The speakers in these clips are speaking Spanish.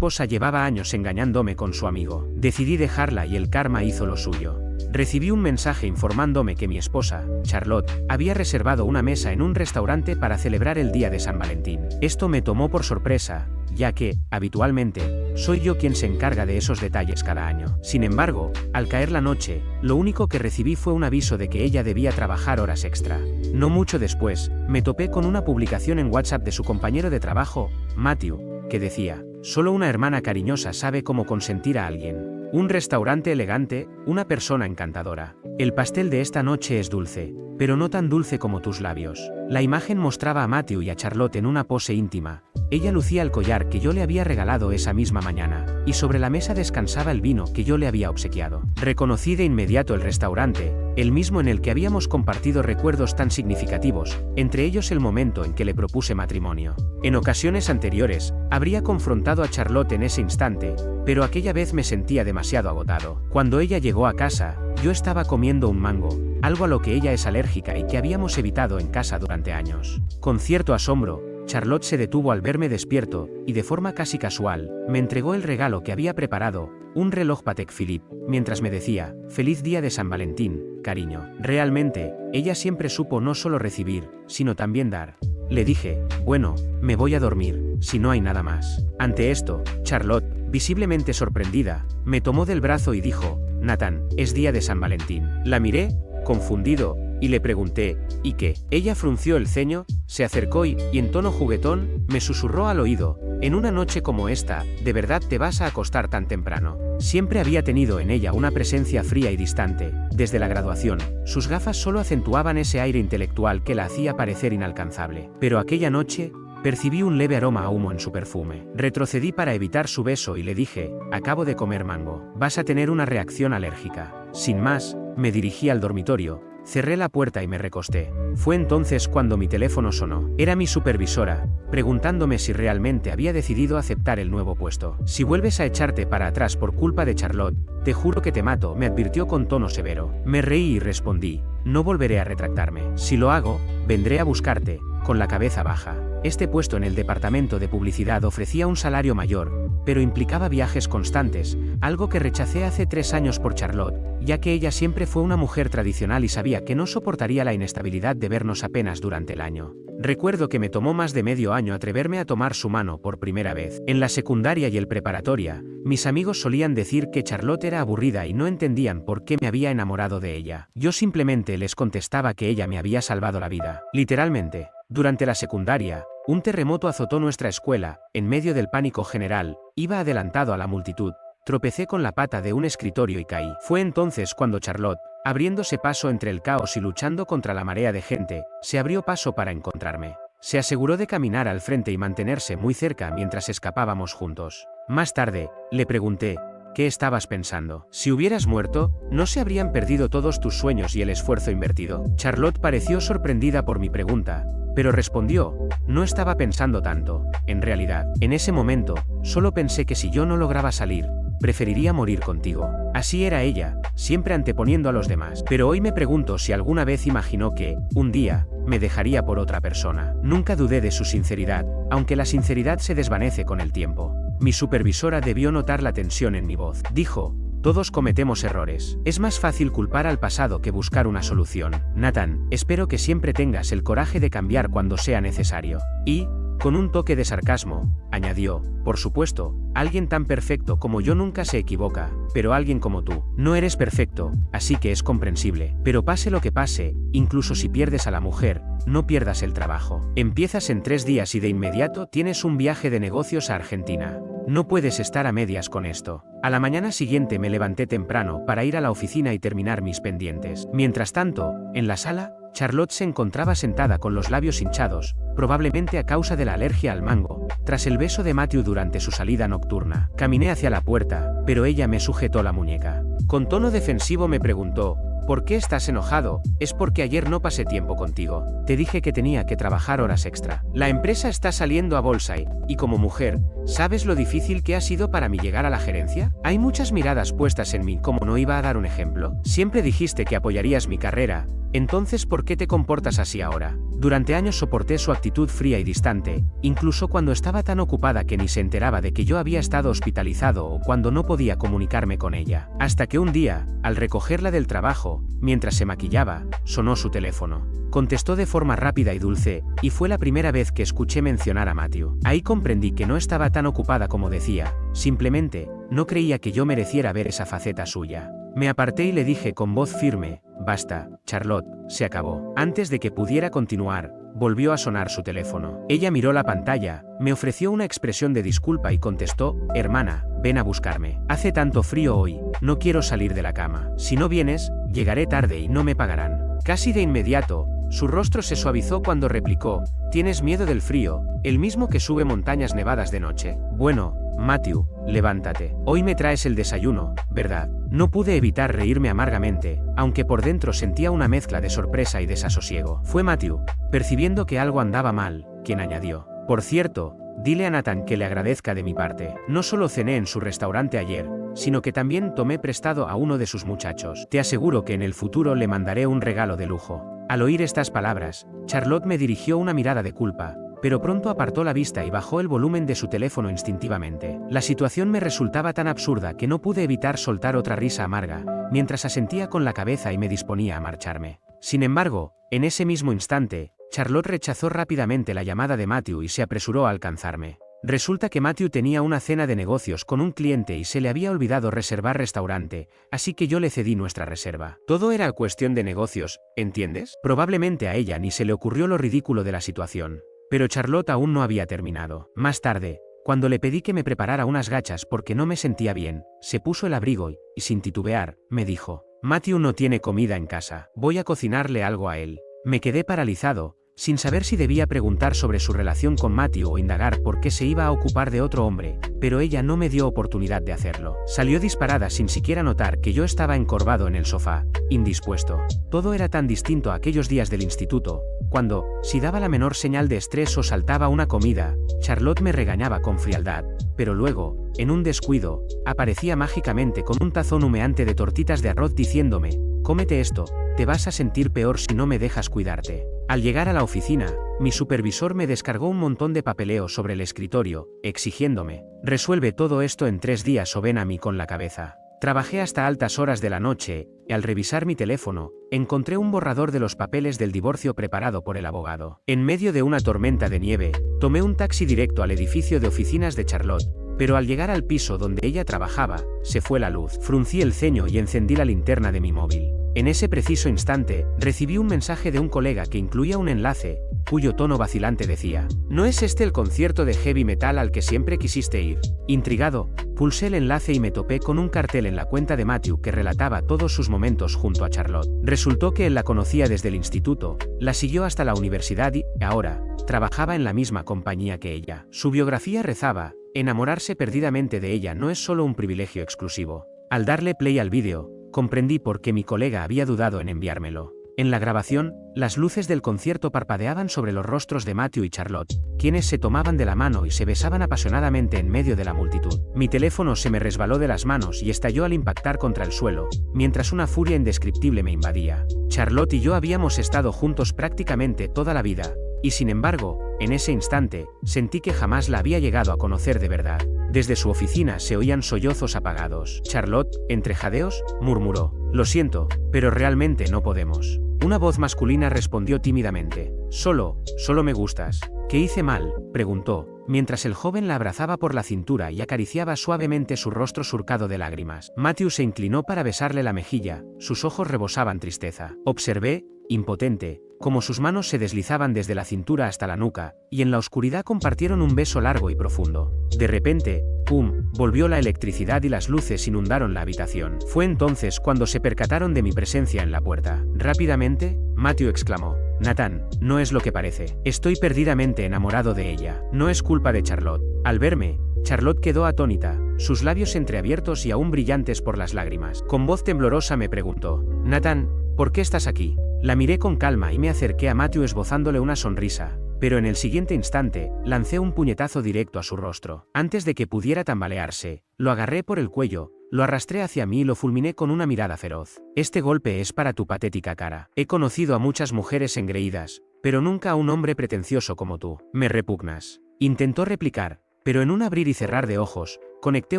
esposa llevaba años engañándome con su amigo. Decidí dejarla y el karma hizo lo suyo. Recibí un mensaje informándome que mi esposa, Charlotte, había reservado una mesa en un restaurante para celebrar el día de San Valentín. Esto me tomó por sorpresa, ya que, habitualmente, soy yo quien se encarga de esos detalles cada año. Sin embargo, al caer la noche, lo único que recibí fue un aviso de que ella debía trabajar horas extra. No mucho después, me topé con una publicación en WhatsApp de su compañero de trabajo, Matthew, que decía: solo una hermana cariñosa sabe cómo consentir a alguien. Un restaurante elegante, una persona encantadora. El pastel de esta noche es dulce, pero no tan dulce como tus labios. La imagen mostraba a Matthew y a Charlotte en una pose íntima. Ella lucía el collar que yo le había regalado esa misma mañana, y sobre la mesa descansaba el vino que yo le había obsequiado. Reconocí de inmediato el restaurante, el mismo en el que habíamos compartido recuerdos tan significativos, entre ellos el momento en que le propuse matrimonio. En ocasiones anteriores, habría confrontado a Charlotte en ese instante, pero aquella vez me sentía demasiado agotado. Cuando ella llegó a casa, yo estaba comiendo un mango, algo a lo que ella es alérgica y que habíamos evitado en casa durante años. Con cierto asombro, Charlotte se detuvo al verme despierto, y de forma casi casual, me entregó el regalo que había preparado, un reloj Patek Philippe, mientras me decía: «Feliz día de San Valentín, cariño». Realmente, ella siempre supo no solo recibir, sino también dar. Le dije: «Bueno, me voy a dormir, si no hay nada más». Ante esto, Charlotte, visiblemente sorprendida, me tomó del brazo y dijo: «Nathan, es día de San Valentín». La miré, confundido, y le pregunté: ¿y qué? Ella frunció el ceño, se acercó y en tono juguetón, me susurró al oído: «En una noche como esta, ¿de verdad te vas a acostar tan temprano?». Siempre había tenido en ella una presencia fría y distante. Desde la graduación, sus gafas solo acentuaban ese aire intelectual que la hacía parecer inalcanzable. Pero aquella noche, percibí un leve aroma a humo en su perfume. Retrocedí para evitar su beso y le dije: «Acabo de comer mango. Vas a tener una reacción alérgica». Sin más, me dirigí al dormitorio, cerré la puerta y me recosté. Fue entonces cuando mi teléfono sonó. Era mi supervisora, preguntándome si realmente había decidido aceptar el nuevo puesto. «Si vuelves a echarte para atrás por culpa de Charlotte, te juro que te mato», me advirtió con tono severo. Me reí y respondí: «No volveré a retractarme. Si lo hago, vendré a buscarte», con la cabeza baja. Este puesto en el departamento de publicidad ofrecía un salario mayor, pero implicaba viajes constantes, algo que rechacé hace 3 años por Charlotte, ya que ella siempre fue una mujer tradicional y sabía que no soportaría la inestabilidad de vernos apenas durante el año. Recuerdo que me tomó más de medio año atreverme a tomar su mano por primera vez. En la secundaria y el preparatoria, mis amigos solían decir que Charlotte era aburrida y no entendían por qué me había enamorado de ella. Yo simplemente les contestaba que ella me había salvado la vida. Literalmente. Durante la secundaria, un terremoto azotó nuestra escuela. En medio del pánico general, iba adelantado a la multitud. Tropecé con la pata de un escritorio y caí. Fue entonces cuando Charlotte, abriéndose paso entre el caos y luchando contra la marea de gente, se abrió paso para encontrarme. Se aseguró de caminar al frente y mantenerse muy cerca mientras escapábamos juntos. Más tarde, le pregunté: «¿Qué estabas pensando? Si hubieras muerto, ¿no se habrían perdido todos tus sueños y el esfuerzo invertido?». Charlotte pareció sorprendida por mi pregunta, pero respondió: «No estaba pensando tanto. En realidad, en ese momento, solo pensé que si yo no lograba salir, preferiría morir contigo». Así era ella, siempre anteponiendo a los demás. Pero hoy me pregunto si alguna vez imaginó que, un día, me dejaría por otra persona. Nunca dudé de su sinceridad, aunque la sinceridad se desvanece con el tiempo. Mi supervisora debió notar la tensión en mi voz. Dijo: «Todos cometemos errores. Es más fácil culpar al pasado que buscar una solución. Nathan, espero que siempre tengas el coraje de cambiar cuando sea necesario». Y, con un toque de sarcasmo, añadió: «Por supuesto, alguien tan perfecto como yo nunca se equivoca, pero alguien como tú, no eres perfecto, así que es comprensible. Pero pase lo que pase, incluso si pierdes a la mujer, no pierdas el trabajo. Empiezas en 3 días y de inmediato tienes un viaje de negocios a Argentina. No puedes estar a medias con esto». A la mañana siguiente me levanté temprano para ir a la oficina y terminar mis pendientes. Mientras tanto, en la sala, Charlotte se encontraba sentada con los labios hinchados, probablemente a causa de la alergia al mango, tras el beso de Matthew durante su salida nocturna. Caminé hacia la puerta, pero ella me sujetó la muñeca. Con tono defensivo me preguntó: ¿Por qué estás enojado? Es porque ayer no pasé tiempo contigo. Te dije que tenía que trabajar horas extra. La empresa está saliendo a bolsa y como mujer, ¿sabes lo difícil que ha sido para mí llegar a la gerencia? Hay muchas miradas puestas en mí, como no iba a dar un ejemplo. Siempre dijiste que apoyarías mi carrera. Entonces, ¿por qué te comportas así ahora? Durante años soporté su actitud fría y distante, incluso cuando estaba tan ocupada que ni se enteraba de que yo había estado hospitalizado o cuando no podía comunicarme con ella. Hasta que un día, al recogerla del trabajo, mientras se maquillaba, sonó su teléfono. Contestó de forma rápida y dulce, y fue la primera vez que escuché mencionar a Matthew. Ahí comprendí que no estaba tan ocupada como decía, simplemente, no creía que yo mereciera ver esa faceta suya. Me aparté y le dije con voz firme, basta, Charlotte, se acabó. Antes de que pudiera continuar, volvió a sonar su teléfono. Ella miró la pantalla, me ofreció una expresión de disculpa y contestó, hermana, ven a buscarme. Hace tanto frío hoy, no quiero salir de la cama. Si no vienes, llegaré tarde y no me pagarán. Casi de inmediato, su rostro se suavizó cuando replicó, ¿tienes miedo del frío? El mismo que sube montañas nevadas de noche. Bueno, Matthew, levántate. Hoy me traes el desayuno, ¿verdad? No pude evitar reírme amargamente, aunque por dentro sentía una mezcla de sorpresa y desasosiego. Fue Matthew, percibiendo que algo andaba mal, quien añadió, por cierto, dile a Nathan que le agradezca de mi parte. No solo cené en su restaurante ayer, sino que también tomé prestado a uno de sus muchachos. Te aseguro que en el futuro le mandaré un regalo de lujo. Al oír estas palabras, Charlotte me dirigió una mirada de culpa, pero pronto apartó la vista y bajó el volumen de su teléfono instintivamente. La situación me resultaba tan absurda que no pude evitar soltar otra risa amarga, mientras asentía con la cabeza y me disponía a marcharme. Sin embargo, en ese mismo instante, Charlotte rechazó rápidamente la llamada de Matthew y se apresuró a alcanzarme. Resulta que Matthew tenía una cena de negocios con un cliente y se le había olvidado reservar restaurante, así que yo le cedí nuestra reserva. Todo era cuestión de negocios, ¿entiendes? Probablemente a ella ni se le ocurrió lo ridículo de la situación. Pero Charlotte aún no había terminado. Más tarde, cuando le pedí que me preparara unas gachas porque no me sentía bien, se puso el abrigo y, sin titubear, me dijo, Matthew no tiene comida en casa, voy a cocinarle algo a él. Me quedé paralizado, sin saber si debía preguntar sobre su relación con Matthew o indagar por qué se iba a ocupar de otro hombre, pero ella no me dio oportunidad de hacerlo. Salió disparada sin siquiera notar que yo estaba encorvado en el sofá, indispuesto. Todo era tan distinto a aquellos días del instituto, cuando, si daba la menor señal de estrés o saltaba una comida, Charlotte me regañaba con frialdad, pero luego, en un descuido, aparecía mágicamente con un tazón humeante de tortitas de arroz diciéndome, cómete esto, te vas a sentir peor si no me dejas cuidarte. Al llegar a la oficina, mi supervisor me descargó un montón de papeleo sobre el escritorio, exigiéndome, resuelve todo esto en 3 días o ven a mí con la cabeza. Trabajé hasta altas horas de la noche, y al revisar mi teléfono, encontré un borrador de los papeles del divorcio preparado por el abogado. En medio de una tormenta de nieve, tomé un taxi directo al edificio de oficinas de Charlotte, pero al llegar al piso donde ella trabajaba, se fue la luz. Fruncí el ceño y encendí la linterna de mi móvil. En ese preciso instante, recibí un mensaje de un colega que incluía un enlace, cuyo tono vacilante decía, ¿no es este el concierto de heavy metal al que siempre quisiste ir? Intrigado, pulsé el enlace y me topé con un cartel en la cuenta de Matthew que relataba todos sus momentos junto a Charlotte. Resultó que él la conocía desde el instituto, la siguió hasta la universidad y, ahora, trabajaba en la misma compañía que ella. Su biografía rezaba, enamorarse perdidamente de ella no es solo un privilegio exclusivo. Al darle play al vídeo, comprendí por qué mi colega había dudado en enviármelo. En la grabación, las luces del concierto parpadeaban sobre los rostros de Matthew y Charlotte, quienes se tomaban de la mano y se besaban apasionadamente en medio de la multitud. Mi teléfono se me resbaló de las manos y estalló al impactar contra el suelo, mientras una furia indescriptible me invadía. Charlotte y yo habíamos estado juntos prácticamente toda la vida, y sin embargo, en ese instante, sentí que jamás la había llegado a conocer de verdad. Desde su oficina se oían sollozos apagados. Charlotte, entre jadeos, murmuró, lo siento, pero realmente no podemos. Una voz masculina respondió tímidamente, solo me gustas. ¿Qué hice mal?, preguntó, mientras el joven la abrazaba por la cintura y acariciaba suavemente su rostro surcado de lágrimas. Matthew se inclinó para besarle la mejilla, sus ojos rebosaban tristeza. Observé, impotente, cómo sus manos se deslizaban desde la cintura hasta la nuca, y en la oscuridad compartieron un beso largo y profundo. De repente, ¡pum!, volvió la electricidad y las luces inundaron la habitación. Fue entonces cuando se percataron de mi presencia en la puerta. Rápidamente, Matthew exclamó, Nathan, no es lo que parece. Estoy perdidamente enamorado de ella. No es culpa de Charlotte. Al verme, Charlotte quedó atónita, sus labios entreabiertos y aún brillantes por las lágrimas. Con voz temblorosa me preguntó: Nathan, ¿por qué estás aquí? La miré con calma y me acerqué a Matthew esbozándole una sonrisa, pero en el siguiente instante, lancé un puñetazo directo a su rostro. Antes de que pudiera tambalearse, lo agarré por el cuello, lo arrastré hacia mí y lo fulminé con una mirada feroz. Este golpe es para tu patética cara. He conocido a muchas mujeres engreídas, pero nunca a un hombre pretencioso como tú. Me repugnas. Intentó replicar, pero en un abrir y cerrar de ojos, conecté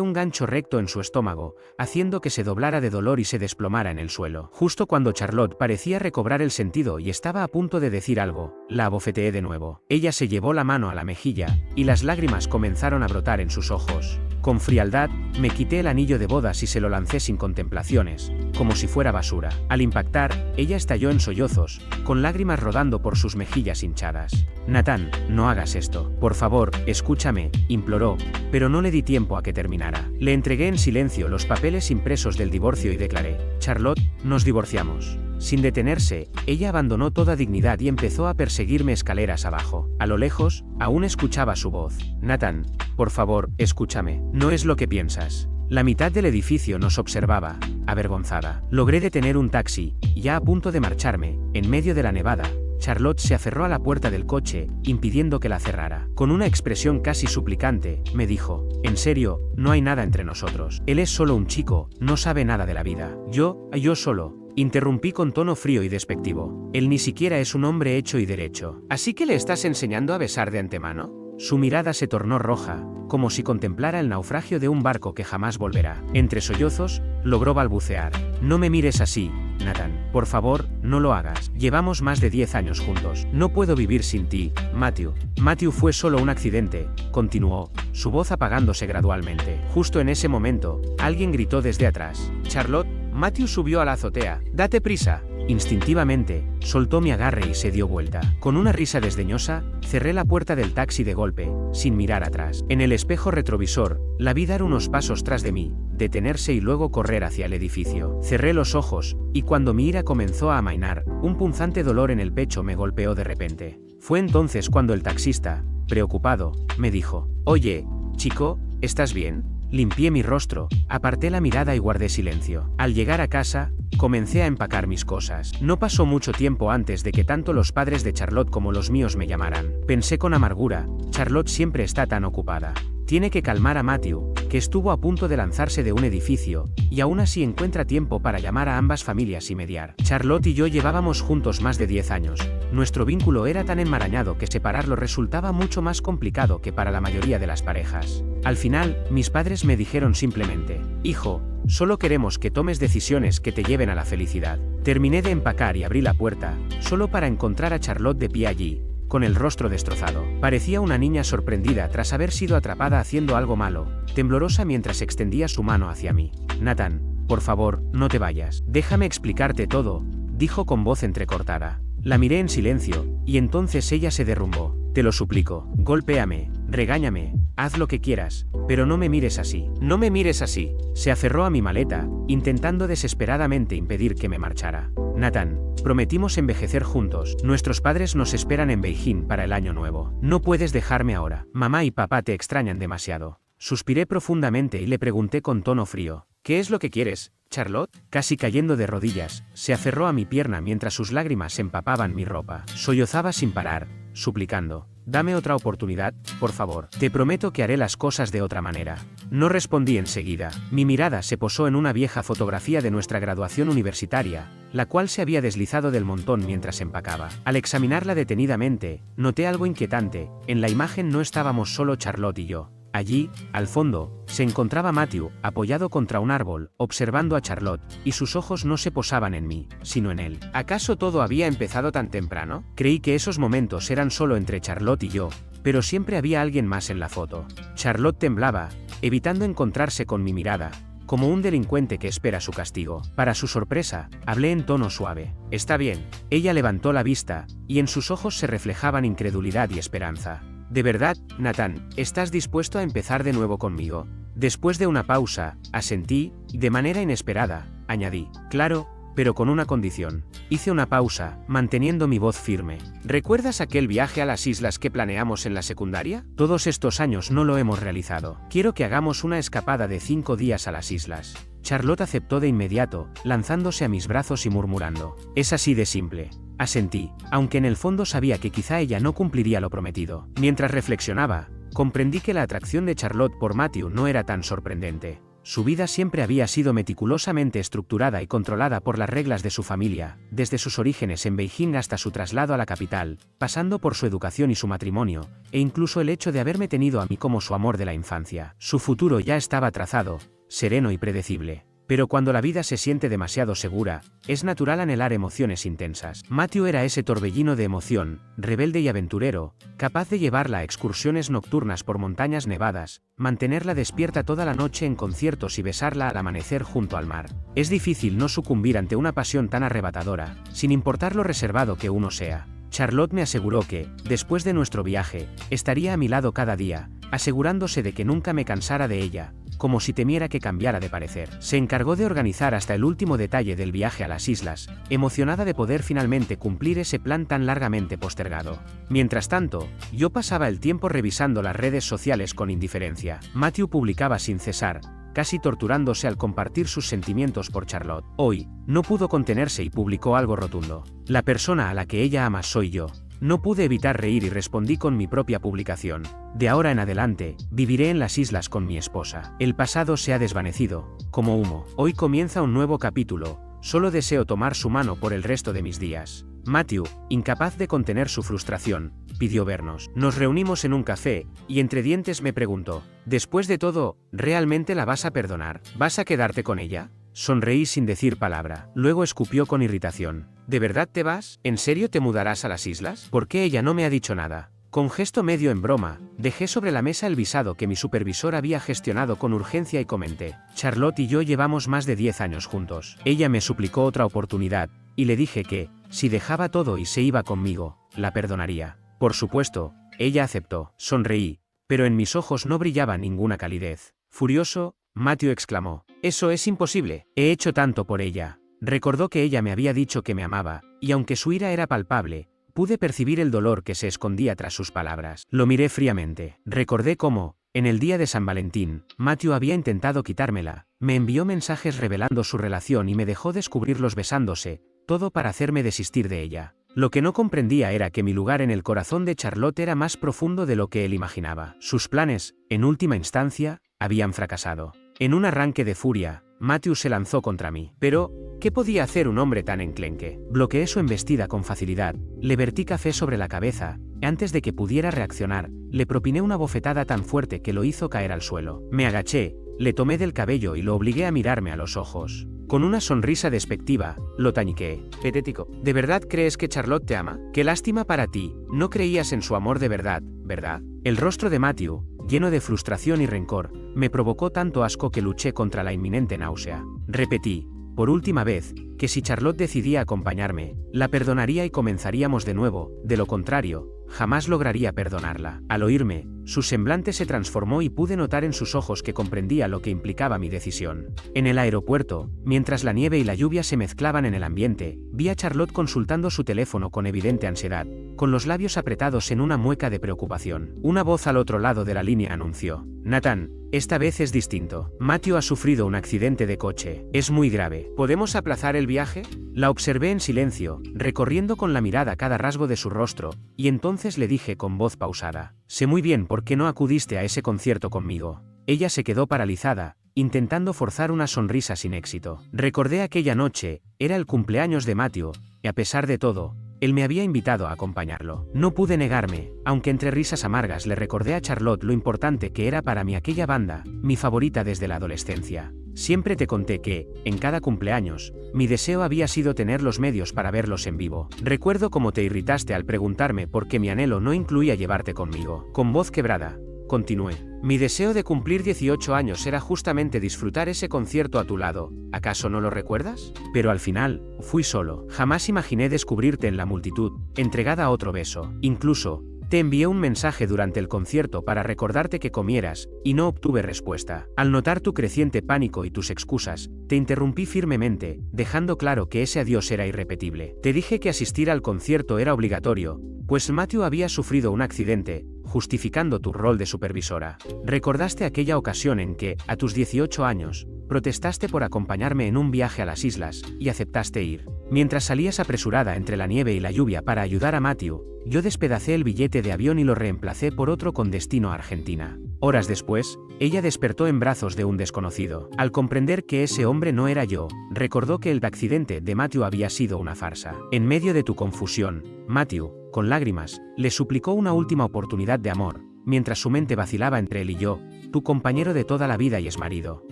un gancho recto en su estómago, haciendo que se doblara de dolor y se desplomara en el suelo. Justo cuando Charlotte parecía recobrar el sentido y estaba a punto de decir algo, la abofeteé de nuevo. Ella se llevó la mano a la mejilla, y las lágrimas comenzaron a brotar en sus ojos. Con frialdad, me quité el anillo de bodas y se lo lancé sin contemplaciones, como si fuera basura. Al impactar, ella estalló en sollozos, con lágrimas rodando por sus mejillas hinchadas. Nathan, no hagas esto. Por favor, escúchame, imploró, pero no le di tiempo a que terminara. Le entregué en silencio los papeles impresos del divorcio y declaré: Charlotte, nos divorciamos. Sin detenerse, ella abandonó toda dignidad y empezó a perseguirme escaleras abajo. A lo lejos, aún escuchaba su voz. Nathan, por favor, escúchame. No es lo que piensas. La mitad del edificio nos observaba, avergonzada. Logré detener un taxi, ya a punto de marcharme, en medio de la nevada. Charlotte se aferró a la puerta del coche, impidiendo que la cerrara. Con una expresión casi suplicante, me dijo: en serio, no hay nada entre nosotros. Él es solo un chico, no sabe nada de la vida. Yo solo. Interrumpí con tono frío y despectivo. Él ni siquiera es un hombre hecho y derecho. ¿Así que le estás enseñando a besar de antemano? Su mirada se tornó roja, como si contemplara el naufragio de un barco que jamás volverá. Entre sollozos, logró balbucear: no me mires así, Nathan. Por favor, no lo hagas. Llevamos más de 10 años juntos. No puedo vivir sin ti, Matthew. Matthew fue solo un accidente, continuó, su voz apagándose gradualmente. Justo en ese momento, alguien gritó desde atrás: Charlotte. Matthew subió a la azotea. ¡Date prisa! Instintivamente, soltó mi agarre y se dio vuelta. Con una risa desdeñosa, cerré la puerta del taxi de golpe, sin mirar atrás. En el espejo retrovisor, la vi dar unos pasos tras de mí, detenerse y luego correr hacia el edificio. Cerré los ojos, y cuando mi ira comenzó a amainar, un punzante dolor en el pecho me golpeó de repente. Fue entonces cuando el taxista, preocupado, me dijo: Oye, chico, ¿estás bien? Limpié mi rostro, aparté la mirada y guardé silencio. Al llegar a casa, comencé a empacar mis cosas. No pasó mucho tiempo antes de que tanto los padres de Charlotte como los míos me llamaran. Pensé con amargura: Charlotte siempre está tan ocupada. Tiene que calmar a Matthew, que estuvo a punto de lanzarse de un edificio, y aún así encuentra tiempo para llamar a ambas familias y mediar. Charlotte y yo llevábamos juntos más de 10 años. Nuestro vínculo era tan enmarañado que separarlo resultaba mucho más complicado que para la mayoría de las parejas. Al final, mis padres me dijeron simplemente: hijo, solo queremos que tomes decisiones que te lleven a la felicidad. Terminé de empacar y abrí la puerta, solo para encontrar a Charlotte de pie allí, con el rostro destrozado. Parecía una niña sorprendida tras haber sido atrapada haciendo algo malo, temblorosa mientras extendía su mano hacia mí. Nathan, por favor, no te vayas. Déjame explicarte todo, dijo con voz entrecortada. La miré en silencio, y entonces ella se derrumbó. Te lo suplico, golpéame, regáñame, haz lo que quieras, pero no me mires así. No me mires así. Se aferró a mi maleta, intentando desesperadamente impedir que me marchara. Nathan, prometimos envejecer juntos. Nuestros padres nos esperan en Beijing para el año nuevo. No puedes dejarme ahora. Mamá y papá te extrañan demasiado. Suspiré profundamente y le pregunté con tono frío: ¿qué es lo que quieres, Charlotte? Casi cayendo de rodillas, se aferró a mi pierna mientras sus lágrimas empapaban mi ropa. Sollozaba sin parar, suplicando: dame otra oportunidad, por favor. Te prometo que haré las cosas de otra manera. No respondí enseguida. Mi mirada se posó en una vieja fotografía de nuestra graduación universitaria, la cual se había deslizado del montón mientras empacaba. Al examinarla detenidamente, noté algo inquietante. En la imagen no estábamos solo Charlotte y yo. Allí, al fondo, se encontraba Matthew, apoyado contra un árbol, observando a Charlotte, y sus ojos no se posaban en mí, sino en él. ¿Acaso todo había empezado tan temprano? Creí que esos momentos eran solo entre Charlotte y yo, pero siempre había alguien más en la foto. Charlotte temblaba, evitando encontrarse con mi mirada, como un delincuente que espera su castigo. Para su sorpresa, hablé en tono suave. Está bien. Ella levantó la vista, y en sus ojos se reflejaban incredulidad y esperanza. ¿De verdad, Nathan, estás dispuesto a empezar de nuevo conmigo? Después de una pausa, asentí, y de manera inesperada, añadí: claro, pero con una condición. Hice una pausa, manteniendo mi voz firme. ¿Recuerdas aquel viaje a las islas que planeamos en la secundaria? Todos estos años no lo hemos realizado. Quiero que hagamos una escapada de 5 días a las islas. Charlotte aceptó de inmediato, lanzándose a mis brazos y murmurando: es así de simple. Asentí, aunque en el fondo sabía que quizá ella no cumpliría lo prometido. Mientras reflexionaba, comprendí que la atracción de Charlotte por Matthew no era tan sorprendente. Su vida siempre había sido meticulosamente estructurada y controlada por las reglas de su familia, desde sus orígenes en Beijing hasta su traslado a la capital, pasando por su educación y su matrimonio, e incluso el hecho de haberme tenido a mí como su amor de la infancia. Su futuro ya estaba trazado, sereno y predecible. Pero cuando la vida se siente demasiado segura, es natural anhelar emociones intensas. Matthew era ese torbellino de emoción, rebelde y aventurero, capaz de llevarla a excursiones nocturnas por montañas nevadas, mantenerla despierta toda la noche en conciertos y besarla al amanecer junto al mar. Es difícil no sucumbir ante una pasión tan arrebatadora, sin importar lo reservado que uno sea. Charlotte me aseguró que, después de nuestro viaje, estaría a mi lado cada día, asegurándose de que nunca me cansara de ella, como si temiera que cambiara de parecer. Se encargó de organizar hasta el último detalle del viaje a las islas, emocionada de poder finalmente cumplir ese plan tan largamente postergado. Mientras tanto, yo pasaba el tiempo revisando las redes sociales con indiferencia. Matthew publicaba sin cesar, casi torturándose al compartir sus sentimientos por Charlotte. Hoy, no pudo contenerse y publicó algo rotundo: la persona a la que ella ama soy yo. No pude evitar reír y respondí con mi propia publicación: de ahora en adelante, viviré en las islas con mi esposa. El pasado se ha desvanecido, como humo. Hoy comienza un nuevo capítulo, solo deseo tomar su mano por el resto de mis días. Matthew, incapaz de contener su frustración, pidió vernos. Nos reunimos en un café, y entre dientes me preguntó: después de todo, ¿realmente la vas a perdonar? ¿Vas a quedarte con ella? Sonreí sin decir palabra. Luego escupió con irritación: ¿de verdad te vas? ¿En serio te mudarás a las islas? ¿Por qué ella no me ha dicho nada? Con gesto medio en broma, dejé sobre la mesa el visado que mi supervisor había gestionado con urgencia y comenté: Charlotte y yo llevamos más de 10 años juntos. Ella me suplicó otra oportunidad, y le dije que, si dejaba todo y se iba conmigo, la perdonaría. Por supuesto, ella aceptó. Sonreí, pero en mis ojos no brillaba ninguna calidez. Furioso, Matthew exclamó: eso es imposible. He hecho tanto por ella. Recordó que ella me había dicho que me amaba, y aunque su ira era palpable, pude percibir el dolor que se escondía tras sus palabras. Lo miré fríamente. Recordé cómo, en el día de San Valentín, Matthew había intentado quitármela, me envió mensajes revelando su relación y me dejó descubrirlos besándose, todo para hacerme desistir de ella. Lo que no comprendía era que mi lugar en el corazón de Charlotte era más profundo de lo que él imaginaba. Sus planes, en última instancia, habían fracasado. En un arranque de furia, Matthew se lanzó contra mí. Pero, ¿qué podía hacer un hombre tan enclenque? Bloqueé su embestida con facilidad, le vertí café sobre la cabeza, y antes de que pudiera reaccionar, le propiné una bofetada tan fuerte que lo hizo caer al suelo. Me agaché, le tomé del cabello y lo obligué a mirarme a los ojos. Con una sonrisa despectiva, lo tañiqueé: patético. ¿De verdad crees que Charlotte te ama? Qué lástima para ti, no creías en su amor de verdad, ¿verdad? El rostro de Matthew, lleno de frustración y rencor, me provocó tanto asco que luché contra la inminente náusea. Repetí, por última vez, que si Charlotte decidía acompañarme, la perdonaría y comenzaríamos de nuevo, de lo contrario, jamás lograría perdonarla. Al oírme, su semblante se transformó y pude notar en sus ojos que comprendía lo que implicaba mi decisión. En el aeropuerto, mientras la nieve y la lluvia se mezclaban en el ambiente, vi a Charlotte consultando su teléfono con evidente ansiedad, con los labios apretados en una mueca de preocupación. Una voz al otro lado de la línea anunció: Nathan, esta vez es distinto. Matthew ha sufrido un accidente de coche. Es muy grave. ¿Podemos aplazar el viaje? La observé en silencio, recorriendo con la mirada cada rasgo de su rostro, y entonces le dije con voz pausada: sé muy bien por qué no acudiste a ese concierto conmigo. Ella se quedó paralizada, intentando forzar una sonrisa sin éxito. Recordé aquella noche, era el cumpleaños de Matthew, y a pesar de todo, él me había invitado a acompañarlo. No pude negarme, aunque entre risas amargas le recordé a Charlotte lo importante que era para mí aquella banda, mi favorita desde la adolescencia. Siempre te conté que, en cada cumpleaños, mi deseo había sido tener los medios para verlos en vivo. Recuerdo cómo te irritaste al preguntarme por qué mi anhelo no incluía llevarte conmigo. Con voz quebrada, continué: mi deseo de cumplir 18 años era justamente disfrutar ese concierto a tu lado. ¿Acaso no lo recuerdas? Pero al final, fui solo. Jamás imaginé descubrirte en la multitud, entregada a otro beso. Incluso, Te envié un mensaje durante el concierto para recordarte que comieras, y no obtuve respuesta. Al notar tu creciente pánico y tus excusas, te interrumpí firmemente, dejando claro que ese adiós era irrepetible. Te dije que asistir al concierto era obligatorio, pues Matthew había sufrido un accidente, justificando tu rol de supervisora. Recordaste aquella ocasión en que, a tus 18 años, protestaste por acompañarme en un viaje a las islas, y aceptaste ir. Mientras salías apresurada entre la nieve y la lluvia para ayudar a Matthew, yo despedacé el billete de avión y lo reemplacé por otro con destino a Argentina. Horas después, ella despertó en brazos de un desconocido. Al comprender que ese hombre no era yo, recordó que el accidente de Matthew había sido una farsa. En medio de tu confusión, Matthew, con lágrimas, le suplicó una última oportunidad de amor, mientras su mente vacilaba entre él y yo, tu compañero de toda la vida y exmarido.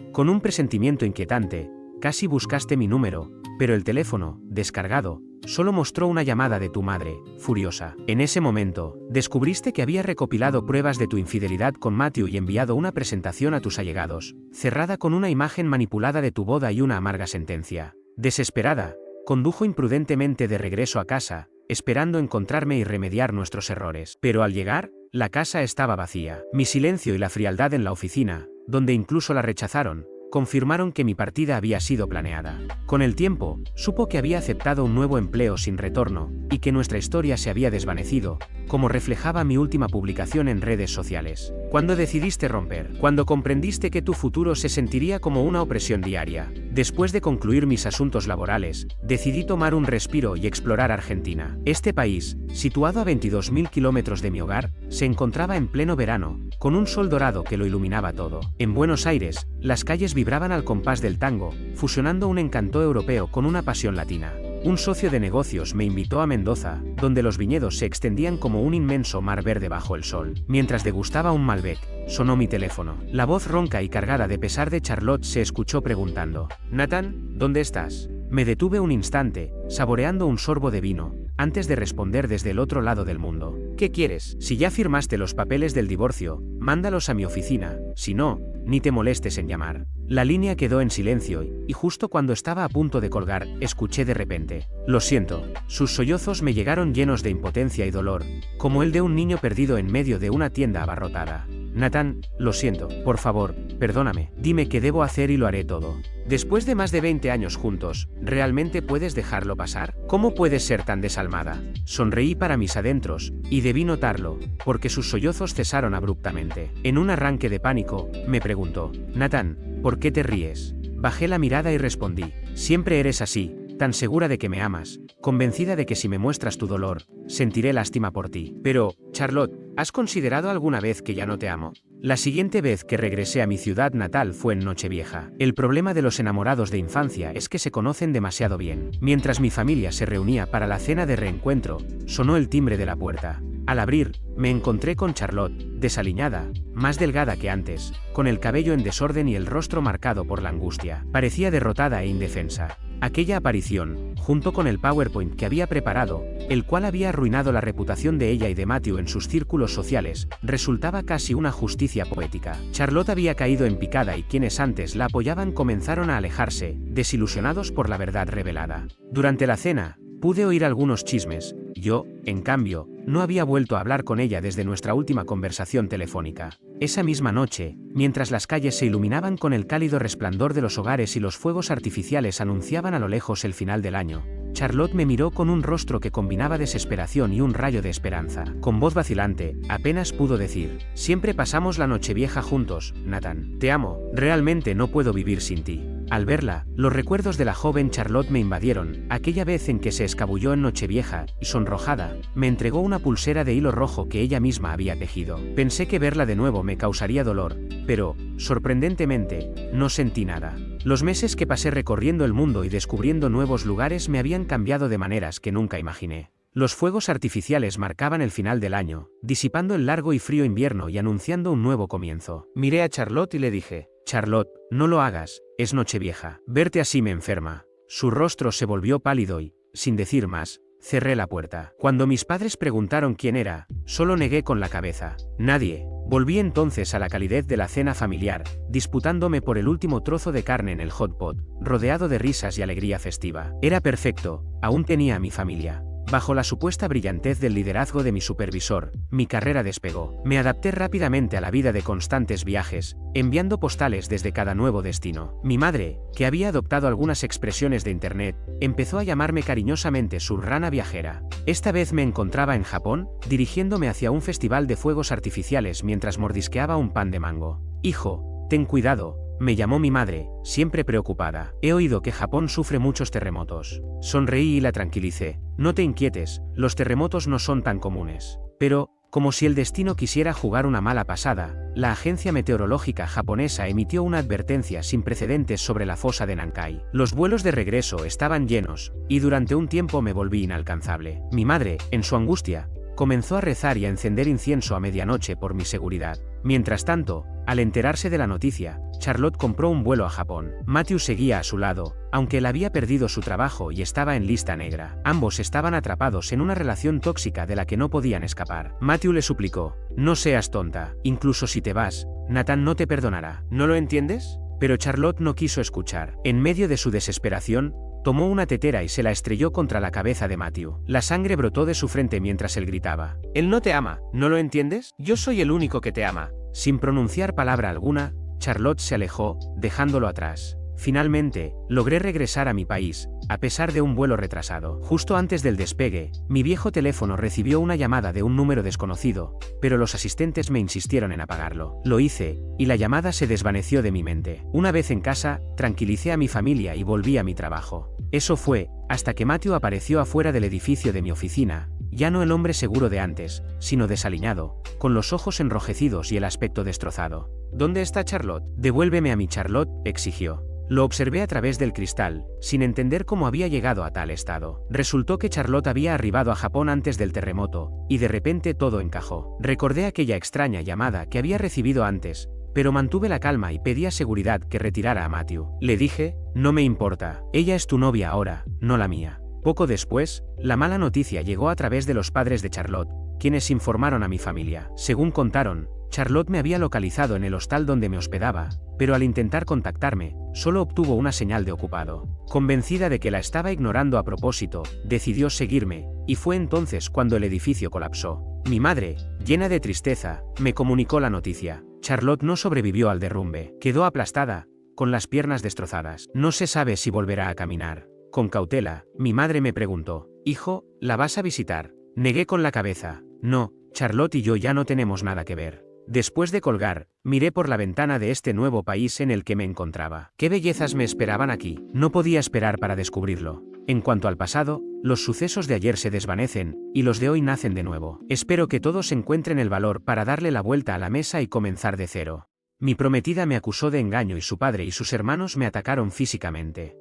Con un presentimiento inquietante, casi buscaste mi número, pero el teléfono, descargado, solo mostró una llamada de tu madre, furiosa. En ese momento, descubriste que había recopilado pruebas de tu infidelidad con Matthew y enviado una presentación a tus allegados, cerrada con una imagen manipulada de tu boda y una amarga sentencia. Desesperada, condujo imprudentemente de regreso a casa, esperando encontrarme y remediar nuestros errores. Pero al llegar, la casa estaba vacía. Mi silencio y la frialdad en la oficina, donde incluso la rechazaron, confirmaron que mi partida había sido planeada. Con el tiempo, supo que había aceptado un nuevo empleo sin retorno, y que nuestra historia se había desvanecido, como reflejaba mi última publicación en redes sociales. Cuando decidiste romper, cuando comprendiste que tu futuro se sentiría como una opresión diaria. Después de concluir mis asuntos laborales, decidí tomar un respiro y explorar Argentina. Este país, situado a 22.000 kilómetros de mi hogar, se encontraba en pleno verano, con un sol dorado que lo iluminaba todo. En Buenos Aires, las calles vibraban al compás del tango, fusionando un encanto europeo con una pasión latina. Un socio de negocios me invitó a Mendoza, donde los viñedos se extendían como un inmenso mar verde bajo el sol. Mientras degustaba un Malbec, sonó mi teléfono. La voz ronca y cargada de pesar de Charlotte se escuchó preguntando: «Nathan, ¿dónde estás?». Me detuve un instante, saboreando un sorbo de vino, antes de responder desde el otro lado del mundo. «¿Qué quieres? Si ya firmaste los papeles del divorcio, mándalos a mi oficina, si no, ni te molestes en llamar». La línea quedó en silencio y justo cuando estaba a punto de colgar, escuché de repente: «Lo siento». Sus sollozos me llegaron llenos de impotencia y dolor, como el de un niño perdido en medio de una tienda abarrotada. «Nathan, lo siento, por favor, perdóname, dime qué debo hacer y lo haré todo». Después de más de 20 años juntos, ¿realmente puedes dejarlo pasar? ¿Cómo puedes ser tan desalmada? Sonreí para mis adentros, y debí notarlo, porque sus sollozos cesaron abruptamente. En un arranque de pánico, me preguntó: «Nathan, ¿por qué te ríes?». Bajé la mirada y respondí: «Siempre eres así, tan segura de que me amas, convencida de que si me muestras tu dolor, sentiré lástima por ti. Pero, Charlotte, ¿has considerado alguna vez que ya no te amo?». La siguiente vez que regresé a mi ciudad natal fue en Nochevieja. El problema de los enamorados de infancia es que se conocen demasiado bien. Mientras mi familia se reunía para la cena de reencuentro, sonó el timbre de la puerta. Al abrir, me encontré con Charlotte, desaliñada, más delgada que antes, con el cabello en desorden y el rostro marcado por la angustia. Parecía derrotada e indefensa. Aquella aparición, junto con el PowerPoint que había preparado, el cual había arruinado la reputación de ella y de Matthew en sus círculos sociales, resultaba casi una justicia poética. Charlotte había caído en picada y quienes antes la apoyaban comenzaron a alejarse, desilusionados por la verdad revelada. Durante la cena, pude oír algunos chismes. Yo, en cambio, no había vuelto a hablar con ella desde nuestra última conversación telefónica. Esa misma noche, mientras las calles se iluminaban con el cálido resplandor de los hogares y los fuegos artificiales anunciaban a lo lejos el final del año, Charlotte me miró con un rostro que combinaba desesperación y un rayo de esperanza. Con voz vacilante, apenas pudo decir: «Siempre pasamos la Nochevieja juntos, Nathan. Te amo, realmente no puedo vivir sin ti». Al verla, los recuerdos de la joven Charlotte me invadieron, aquella vez en que se escabulló en Nochevieja, y sonrojada, me entregó una pulsera de hilo rojo que ella misma había tejido. Pensé que verla de nuevo me causaría dolor, pero, sorprendentemente, no sentí nada. Los meses que pasé recorriendo el mundo y descubriendo nuevos lugares me habían cambiado de maneras que nunca imaginé. Los fuegos artificiales marcaban el final del año, disipando el largo y frío invierno y anunciando un nuevo comienzo. Miré a Charlotte y le dije: «Charlotte, no lo hagas, es Nochevieja. Verte así me enferma». Su rostro se volvió pálido y, sin decir más, cerré la puerta. Cuando mis padres preguntaron quién era, solo negué con la cabeza: «Nadie». Volví entonces a la calidez de la cena familiar, disputándome por el último trozo de carne en el hot pot, rodeado de risas y alegría festiva. Era perfecto, aún tenía a mi familia. Bajo la supuesta brillantez del liderazgo de mi supervisor, mi carrera despegó. Me adapté rápidamente a la vida de constantes viajes, enviando postales desde cada nuevo destino. Mi madre, que había adoptado algunas expresiones de internet, empezó a llamarme cariñosamente su rana viajera. Esta vez me encontraba en Japón, dirigiéndome hacia un festival de fuegos artificiales mientras mordisqueaba un pan de mango. Hijo, ten cuidado, me llamó mi madre, siempre preocupada. He oído que Japón sufre muchos terremotos. Sonreí y la tranquilicé. No te inquietes, los terremotos no son tan comunes. Pero, como si el destino quisiera jugar una mala pasada, la agencia meteorológica japonesa emitió una advertencia sin precedentes sobre la fosa de Nankai. Los vuelos de regreso estaban llenos, y durante un tiempo me volví inalcanzable. Mi madre, en su angustia, comenzó a rezar y a encender incienso a medianoche por mi seguridad. Mientras tanto, al enterarse de la noticia, Charlotte compró un vuelo a Japón. Matthew seguía a su lado, aunque él había perdido su trabajo y estaba en lista negra. Ambos estaban atrapados en una relación tóxica de la que no podían escapar. Matthew le suplicó: no seas tonta, incluso si te vas, Nathan no te perdonará. ¿No lo entiendes? Pero Charlotte no quiso escuchar. En medio de su desesperación, tomó una tetera y se la estrelló contra la cabeza de Matthew. La sangre brotó de su frente mientras él gritaba: él no te ama, ¿no lo entiendes? Yo soy el único que te ama. Sin pronunciar palabra alguna, Charlotte se alejó, dejándolo atrás. Finalmente, logré regresar a mi país, a pesar de un vuelo retrasado. Justo antes del despegue, mi viejo teléfono recibió una llamada de un número desconocido, pero los asistentes me insistieron en apagarlo. Lo hice, y la llamada se desvaneció de mi mente. Una vez en casa, tranquilicé a mi familia y volví a mi trabajo. Eso fue, hasta que Matthew apareció afuera del edificio de mi oficina, ya no el hombre seguro de antes, sino desaliñado, con los ojos enrojecidos y el aspecto destrozado. ¿Dónde está Charlotte? Devuélveme a mi Charlotte, exigió. Lo observé a través del cristal, sin entender cómo había llegado a tal estado. Resultó que Charlotte había arribado a Japón antes del terremoto, y de repente todo encajó. Recordé aquella extraña llamada que había recibido antes, pero mantuve la calma y pedí a seguridad que retirara a Matthew. Le dije: no me importa, ella es tu novia ahora, no la mía. Poco después, la mala noticia llegó a través de los padres de Charlotte, quienes informaron a mi familia. Según contaron, Charlotte me había localizado en el hostal donde me hospedaba, pero al intentar contactarme, solo obtuvo una señal de ocupado. Convencida de que la estaba ignorando a propósito, decidió seguirme, y fue entonces cuando el edificio colapsó. Mi madre, llena de tristeza, me comunicó la noticia. Charlotte no sobrevivió al derrumbe, quedó aplastada, con las piernas destrozadas. No se sabe si volverá a caminar. Con cautela, mi madre me preguntó: hijo, ¿la vas a visitar? Negué con la cabeza. No, Charlotte y yo ya no tenemos nada que ver. Después de colgar, miré por la ventana de este nuevo país en el que me encontraba. ¿Qué bellezas me esperaban aquí? No podía esperar para descubrirlo. En cuanto al pasado, los sucesos de ayer se desvanecen, y los de hoy nacen de nuevo. Espero que todos encuentren el valor para darle la vuelta a la mesa y comenzar de cero. Mi prometida me acusó de engaño y su padre y sus hermanos me atacaron físicamente.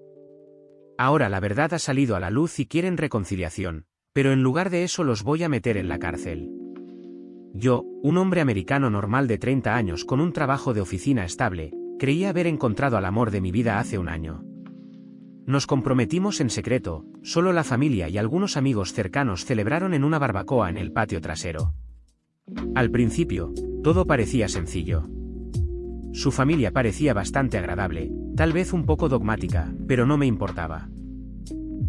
Ahora la verdad ha salido a la luz y quieren reconciliación, pero en lugar de eso los voy a meter en la cárcel. Yo, un hombre americano normal de 30 años con un trabajo de oficina estable, creía haber encontrado al amor de mi vida hace un año. Nos comprometimos en secreto, solo la familia y algunos amigos cercanos celebraron en una barbacoa en el patio trasero. Al principio, todo parecía sencillo. Su familia parecía bastante agradable, tal vez un poco dogmática, pero no me importaba.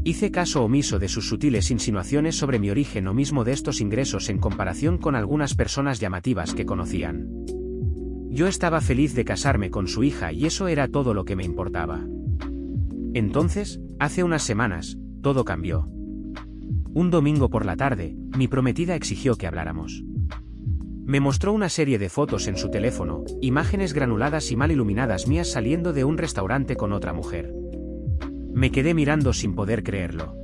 Hice caso omiso de sus sutiles insinuaciones sobre mi origen o mismo de estos ingresos en comparación con algunas personas llamativas que conocían. Yo estaba feliz de casarme con su hija y eso era todo lo que me importaba. Entonces, hace unas semanas, todo cambió. Un domingo por la tarde, mi prometida exigió que habláramos. Me mostró una serie de fotos en su teléfono, imágenes granuladas y mal iluminadas mías saliendo de un restaurante con otra mujer. Me quedé mirando sin poder creerlo.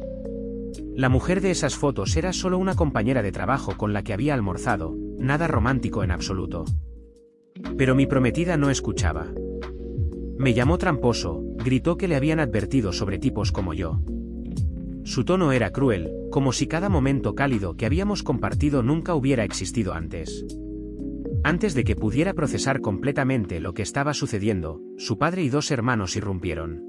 La mujer de esas fotos era solo una compañera de trabajo con la que había almorzado, nada romántico en absoluto. Pero mi prometida no escuchaba. Me llamó tramposo, gritó que le habían advertido sobre tipos como yo. Su tono era cruel, como si cada momento cálido que habíamos compartido nunca hubiera existido antes. Antes de que pudiera procesar completamente lo que estaba sucediendo, su padre y 2 hermanos irrumpieron.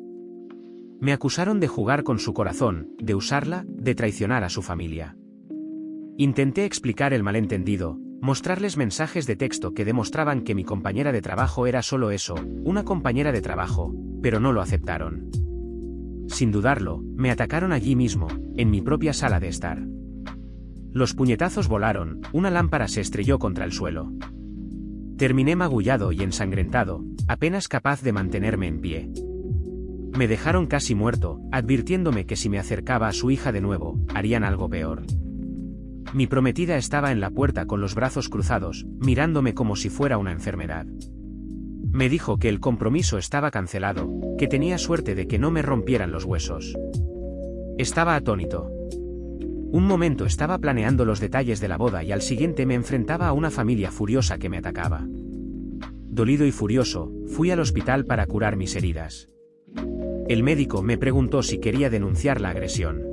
Me acusaron de jugar con su corazón, de usarla, de traicionar a su familia. Intenté explicar el malentendido, mostrarles mensajes de texto que demostraban que mi compañera de trabajo era solo eso, una compañera de trabajo, pero no lo aceptaron. Sin dudarlo, me atacaron allí mismo, en mi propia sala de estar. Los puñetazos volaron, una lámpara se estrelló contra el suelo. Terminé magullado y ensangrentado, apenas capaz de mantenerme en pie. Me dejaron casi muerto, advirtiéndome que si me acercaba a su hija de nuevo, harían algo peor. Mi prometida estaba en la puerta con los brazos cruzados, mirándome como si fuera una enfermedad. Me dijo que el compromiso estaba cancelado, que tenía suerte de que no me rompieran los huesos. Estaba atónito. Un momento estaba planeando los detalles de la boda y al siguiente me enfrentaba a una familia furiosa que me atacaba. Dolido y furioso, fui al hospital para curar mis heridas. El médico me preguntó si quería denunciar la agresión.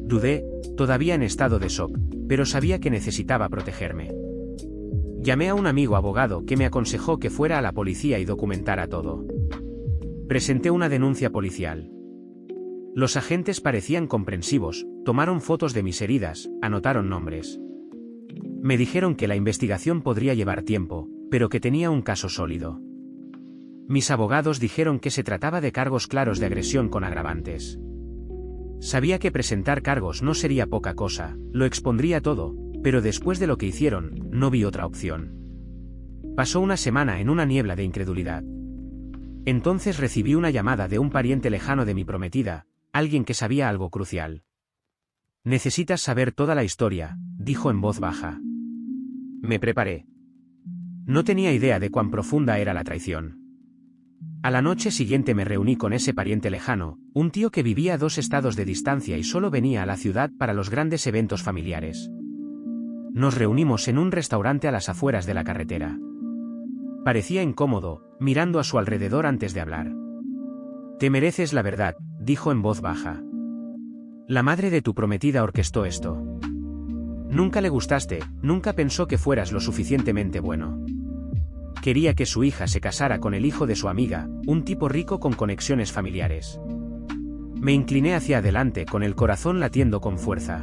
Dudé, todavía en estado de shock, pero sabía que necesitaba protegerme. Llamé a un amigo abogado que me aconsejó que fuera a la policía y documentara todo. Presenté una denuncia policial. Los agentes parecían comprensivos, tomaron fotos de mis heridas, anotaron nombres. Me dijeron que la investigación podría llevar tiempo, pero que tenía un caso sólido. Mis abogados dijeron que se trataba de cargos claros de agresión con agravantes. Sabía que presentar cargos no sería poca cosa, lo expondría todo, pero después de lo que hicieron, no vi otra opción. Pasó una semana en una niebla de incredulidad. Entonces recibí una llamada de un pariente lejano de mi prometida, alguien que sabía algo crucial. «Necesitas saber toda la historia», dijo en voz baja. Me preparé. No tenía idea de cuán profunda era la traición. A la noche siguiente me reuní con ese pariente lejano, un tío que vivía a 2 estados de distancia y solo venía a la ciudad para los grandes eventos familiares. Nos reunimos en un restaurante a las afueras de la carretera. Parecía incómodo, mirando a su alrededor antes de hablar. «Te mereces la verdad», dijo en voz baja. «La madre de tu prometida orquestó esto. Nunca le gustaste, nunca pensó que fueras lo suficientemente bueno. Quería que su hija se casara con el hijo de su amiga, un tipo rico con conexiones familiares». Me incliné hacia adelante con el corazón latiendo con fuerza.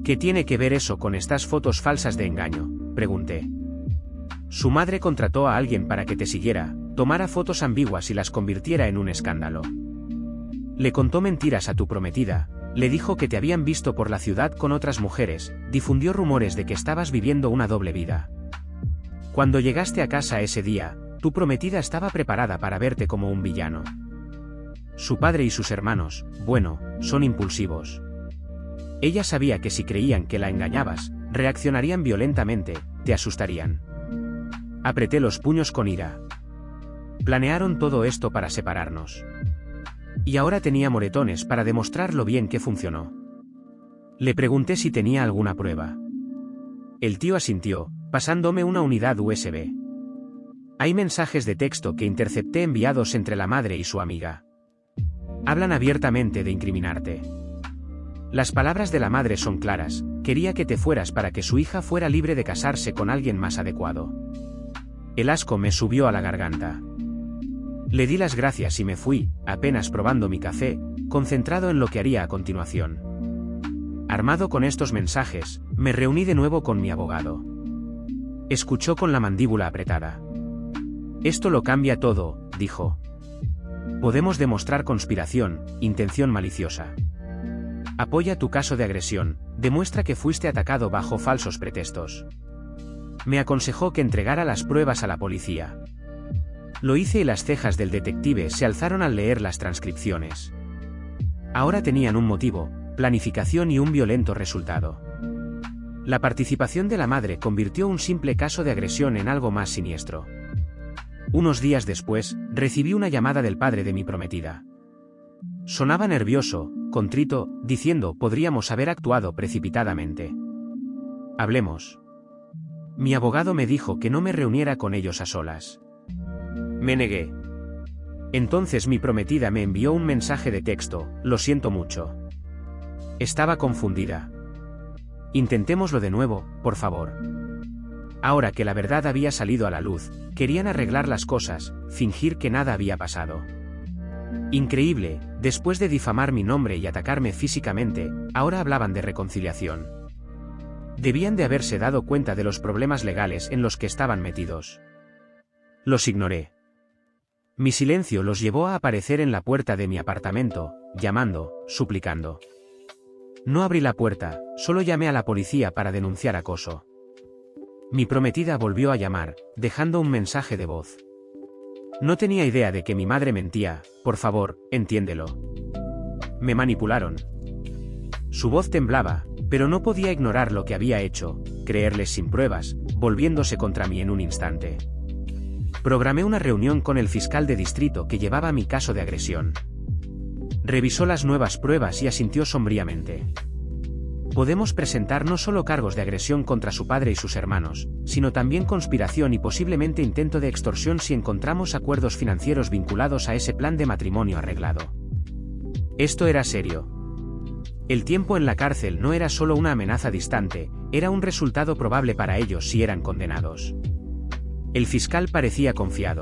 «¿Qué tiene que ver eso con estas fotos falsas de engaño?», pregunté. «Su madre contrató a alguien para que te siguiera, tomara fotos ambiguas y las convirtiera en un escándalo. Le contó mentiras a tu prometida, le dijo que te habían visto por la ciudad con otras mujeres, difundió rumores de que estabas viviendo una doble vida. Cuando llegaste a casa ese día, tu prometida estaba preparada para verte como un villano. Su padre y sus hermanos, bueno, son impulsivos. Ella sabía que si creían que la engañabas, reaccionarían violentamente, te asustarían». Apreté los puños con ira. Planearon todo esto para separarnos. Y ahora tenía moretones para demostrar lo bien que funcionó. Le pregunté si tenía alguna prueba. El tío asintió, pasándome una unidad USB. «Hay mensajes de texto que intercepté enviados entre la madre y su amiga. Hablan abiertamente de incriminarte. Las palabras de la madre son claras, quería que te fueras para que su hija fuera libre de casarse con alguien más adecuado». El asco me subió a la garganta. Le di las gracias y me fui, apenas probando mi café, concentrado en lo que haría a continuación. Armado con estos mensajes, me reuní de nuevo con mi abogado. Escuchó con la mandíbula apretada. «Esto lo cambia todo», dijo. «Podemos demostrar conspiración, intención maliciosa. Apoya tu caso de agresión, demuestra que fuiste atacado bajo falsos pretextos». Me aconsejó que entregara las pruebas a la policía. Lo hice y las cejas del detective se alzaron al leer las transcripciones. Ahora tenían un motivo, planificación y un violento resultado. La participación de la madre convirtió un simple caso de agresión en algo más siniestro. Unos días después, recibí una llamada del padre de mi prometida. Sonaba nervioso, contrito, diciendo podríamos haber actuado precipitadamente. «Hablemos». Mi abogado me dijo que no me reuniera con ellos a solas. Me negué. Entonces mi prometida me envió un mensaje de texto: «Lo siento mucho». Estaba confundida. «Intentémoslo de nuevo, por favor». Ahora que la verdad había salido a la luz, querían arreglar las cosas, fingir que nada había pasado. Increíble, después de difamar mi nombre y atacarme físicamente, ahora hablaban de reconciliación. Debían de haberse dado cuenta de los problemas legales en los que estaban metidos. Los ignoré. Mi silencio los llevó a aparecer en la puerta de mi apartamento, llamando, suplicando. No abrí la puerta, solo llamé a la policía para denunciar acoso. Mi prometida volvió a llamar, dejando un mensaje de voz. No tenía idea de que mi madre mentía, por favor, entiéndelo. Me manipularon. Su voz temblaba, pero no podía ignorar lo que había hecho, creerles sin pruebas, volviéndose contra mí en un instante. Programé una reunión con el fiscal de distrito que llevaba mi caso de agresión. Revisó las nuevas pruebas y asintió sombríamente. Podemos presentar no solo cargos de agresión contra su padre y sus hermanos, sino también conspiración y posiblemente intento de extorsión si encontramos acuerdos financieros vinculados a ese plan de matrimonio arreglado. Esto era serio. El tiempo en la cárcel no era solo una amenaza distante, era un resultado probable para ellos si eran condenados. El fiscal parecía confiado.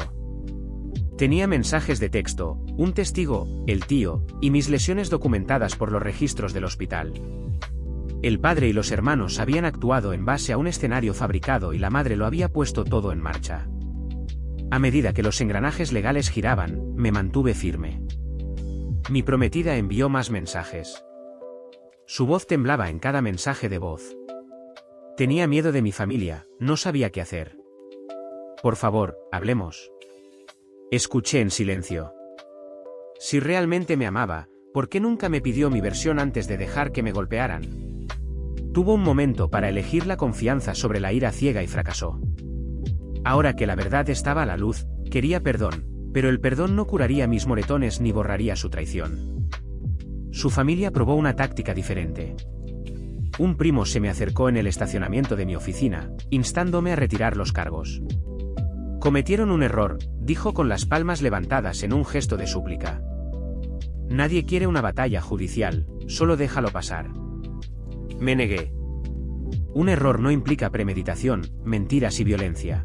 Tenía mensajes de texto, un testigo, el tío, y mis lesiones documentadas por los registros del hospital. El padre y los hermanos habían actuado en base a un escenario fabricado y la madre lo había puesto todo en marcha. A medida que los engranajes legales giraban, me mantuve firme. Mi prometida envió más mensajes. Su voz temblaba en cada mensaje de voz. Tenía miedo de mi familia, no sabía qué hacer. Por favor, hablemos. Escuché en silencio. Si realmente me amaba, ¿por qué nunca me pidió mi versión antes de dejar que me golpearan? Tuvo un momento para elegir la confianza sobre la ira ciega y fracasó. Ahora que la verdad estaba a la luz, quería perdón, pero el perdón no curaría mis moretones ni borraría su traición. Su familia probó una táctica diferente. Un primo se me acercó en el estacionamiento de mi oficina, instándome a retirar los cargos. Cometieron un error, dijo con las palmas levantadas en un gesto de súplica. Nadie quiere una batalla judicial, solo déjalo pasar. Me negué. Un error no implica premeditación, mentiras y violencia.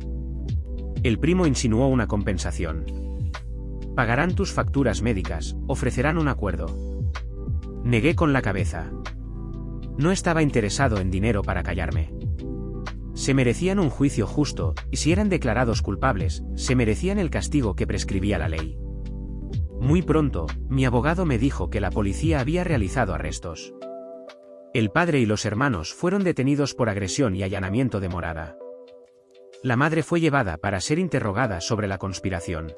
El primo insinuó una compensación. Pagarán tus facturas médicas, ofrecerán un acuerdo. Negué con la cabeza. No estaba interesado en dinero para callarme. Se merecían un juicio justo, y si eran declarados culpables, se merecían el castigo que prescribía la ley. Muy pronto, mi abogado me dijo que la policía había realizado arrestos. El padre y los hermanos fueron detenidos por agresión y allanamiento de morada. La madre fue llevada para ser interrogada sobre la conspiración.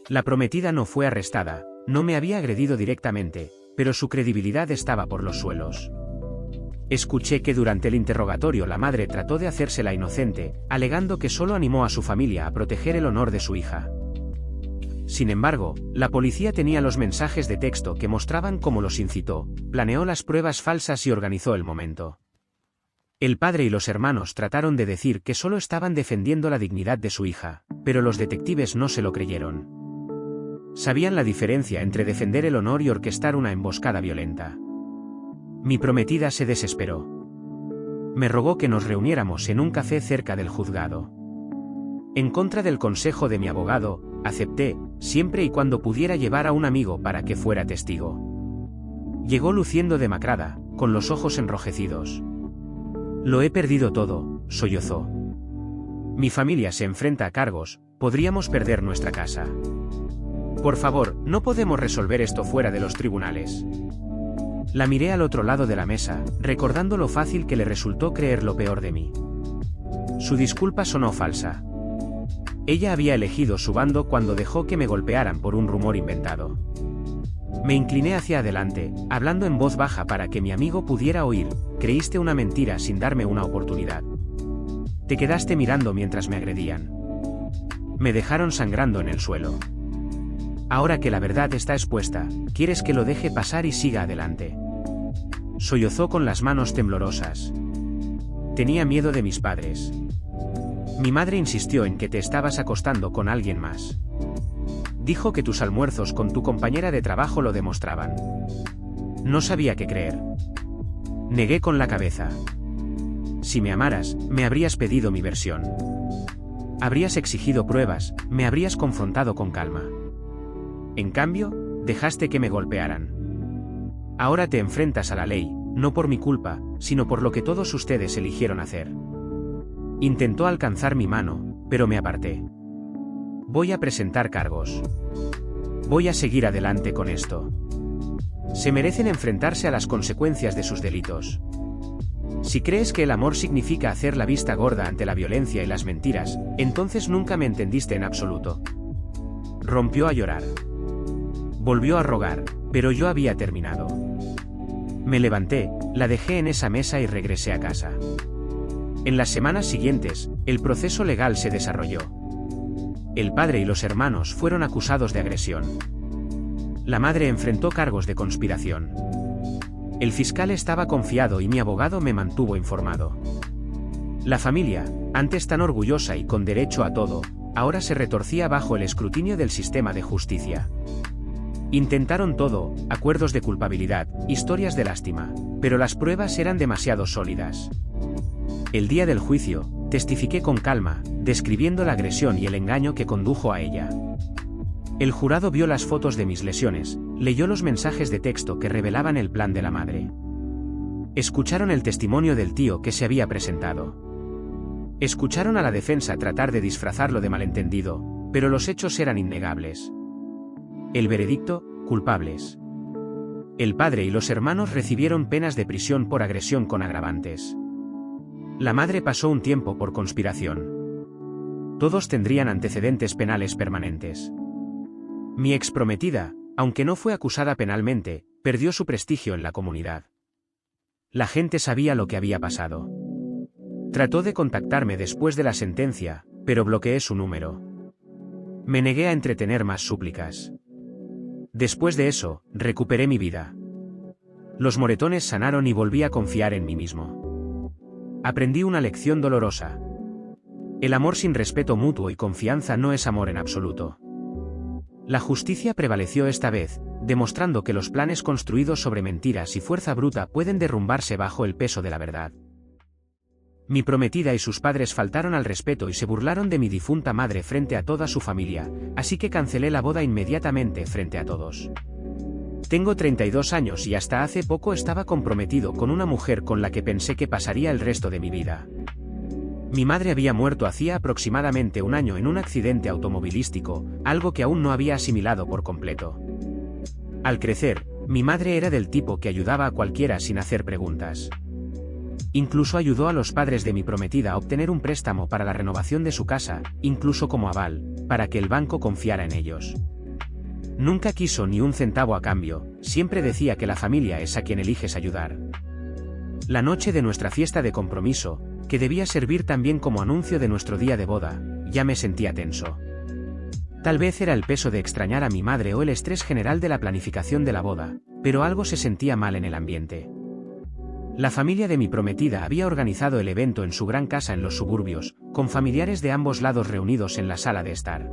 La prometida no fue arrestada, no me había agredido directamente, pero su credibilidad estaba por los suelos. Escuché que durante el interrogatorio la madre trató de hacérsela inocente, alegando que solo animó a su familia a proteger el honor de su hija. Sin embargo, la policía tenía los mensajes de texto que mostraban cómo los incitó, planeó las pruebas falsas y organizó el momento. El padre y los hermanos trataron de decir que solo estaban defendiendo la dignidad de su hija, pero los detectives no se lo creyeron. Sabían la diferencia entre defender el honor y orquestar una emboscada violenta. Mi prometida se desesperó. Me rogó que nos reuniéramos en un café cerca del juzgado. En contra del consejo de mi abogado, acepté, siempre y cuando pudiera llevar a un amigo para que fuera testigo. Llegó luciendo demacrada, con los ojos enrojecidos. Lo he perdido todo, sollozó. Mi familia se enfrenta a cargos, podríamos perder nuestra casa. Por favor, no podemos resolver esto fuera de los tribunales. La miré al otro lado de la mesa, recordando lo fácil que le resultó creer lo peor de mí. Su disculpa sonó falsa. Ella había elegido su bando cuando dejó que me golpearan por un rumor inventado. Me incliné hacia adelante, hablando en voz baja para que mi amigo pudiera oír. Creíste una mentira sin darme una oportunidad. Te quedaste mirando mientras me agredían. Me dejaron sangrando en el suelo. Ahora que la verdad está expuesta, quieres que lo deje pasar y siga adelante. Sollozó con las manos temblorosas. Tenía miedo de mis padres. Mi madre insistió en que te estabas acostando con alguien más. Dijo que tus almuerzos con tu compañera de trabajo lo demostraban. No sabía qué creer. Negué con la cabeza. Si me amaras, me habrías pedido mi versión. Habrías exigido pruebas, me habrías confrontado con calma. En cambio, dejaste que me golpearan. Ahora te enfrentas a la ley, no por mi culpa, sino por lo que todos ustedes eligieron hacer. Intentó alcanzar mi mano, pero me aparté. Voy a presentar cargos. Voy a seguir adelante con esto. Se merecen enfrentarse a las consecuencias de sus delitos. Si crees que el amor significa hacer la vista gorda ante la violencia y las mentiras, entonces nunca me entendiste en absoluto. Rompió a llorar. Volvió a rogar, pero yo había terminado. Me levanté, la dejé en esa mesa y regresé a casa. En las semanas siguientes, el proceso legal se desarrolló. El padre y los hermanos fueron acusados de agresión. La madre enfrentó cargos de conspiración. El fiscal estaba confiado y mi abogado me mantuvo informado. La familia, antes tan orgullosa y con derecho a todo, ahora se retorcía bajo el escrutinio del sistema de justicia. Intentaron todo, acuerdos de culpabilidad, historias de lástima, pero las pruebas eran demasiado sólidas. El día del juicio, testifiqué con calma, describiendo la agresión y el engaño que condujo a ella. El jurado vio las fotos de mis lesiones, leyó los mensajes de texto que revelaban el plan de la madre. Escucharon el testimonio del tío que se había presentado. Escucharon a la defensa tratar de disfrazarlo de malentendido, pero los hechos eran innegables. El veredicto, culpables. El padre y los hermanos recibieron penas de prisión por agresión con agravantes. La madre pasó un tiempo por conspiración. Todos tendrían antecedentes penales permanentes. Mi exprometida, aunque no fue acusada penalmente, perdió su prestigio en la comunidad. La gente sabía lo que había pasado. Trató de contactarme después de la sentencia, pero bloqueé su número. Me negué a entretener más súplicas. Después de eso, recuperé mi vida. Los moretones sanaron y volví a confiar en mí mismo. Aprendí una lección dolorosa. El amor sin respeto mutuo y confianza no es amor en absoluto. La justicia prevaleció esta vez, demostrando que los planes construidos sobre mentiras y fuerza bruta pueden derrumbarse bajo el peso de la verdad. Mi prometida y sus padres faltaron al respeto y se burlaron de mi difunta madre frente a toda su familia, así que cancelé la boda inmediatamente frente a todos. Tengo 32 años y hasta hace poco estaba comprometido con una mujer con la que pensé que pasaría el resto de mi vida. Mi madre había muerto hacía aproximadamente un año en un accidente automovilístico, algo que aún no había asimilado por completo. Al crecer, mi madre era del tipo que ayudaba a cualquiera sin hacer preguntas. Incluso ayudó a los padres de mi prometida a obtener un préstamo para la renovación de su casa, incluso como aval, para que el banco confiara en ellos. Nunca quiso ni un centavo a cambio, siempre decía que la familia es a quien eliges ayudar. La noche de nuestra fiesta de compromiso, que debía servir también como anuncio de nuestro día de boda, ya me sentía tenso. Tal vez era el peso de extrañar a mi madre o el estrés general de la planificación de la boda, pero algo se sentía mal en el ambiente. La familia de mi prometida había organizado el evento en su gran casa en los suburbios, con familiares de ambos lados reunidos en la sala de estar.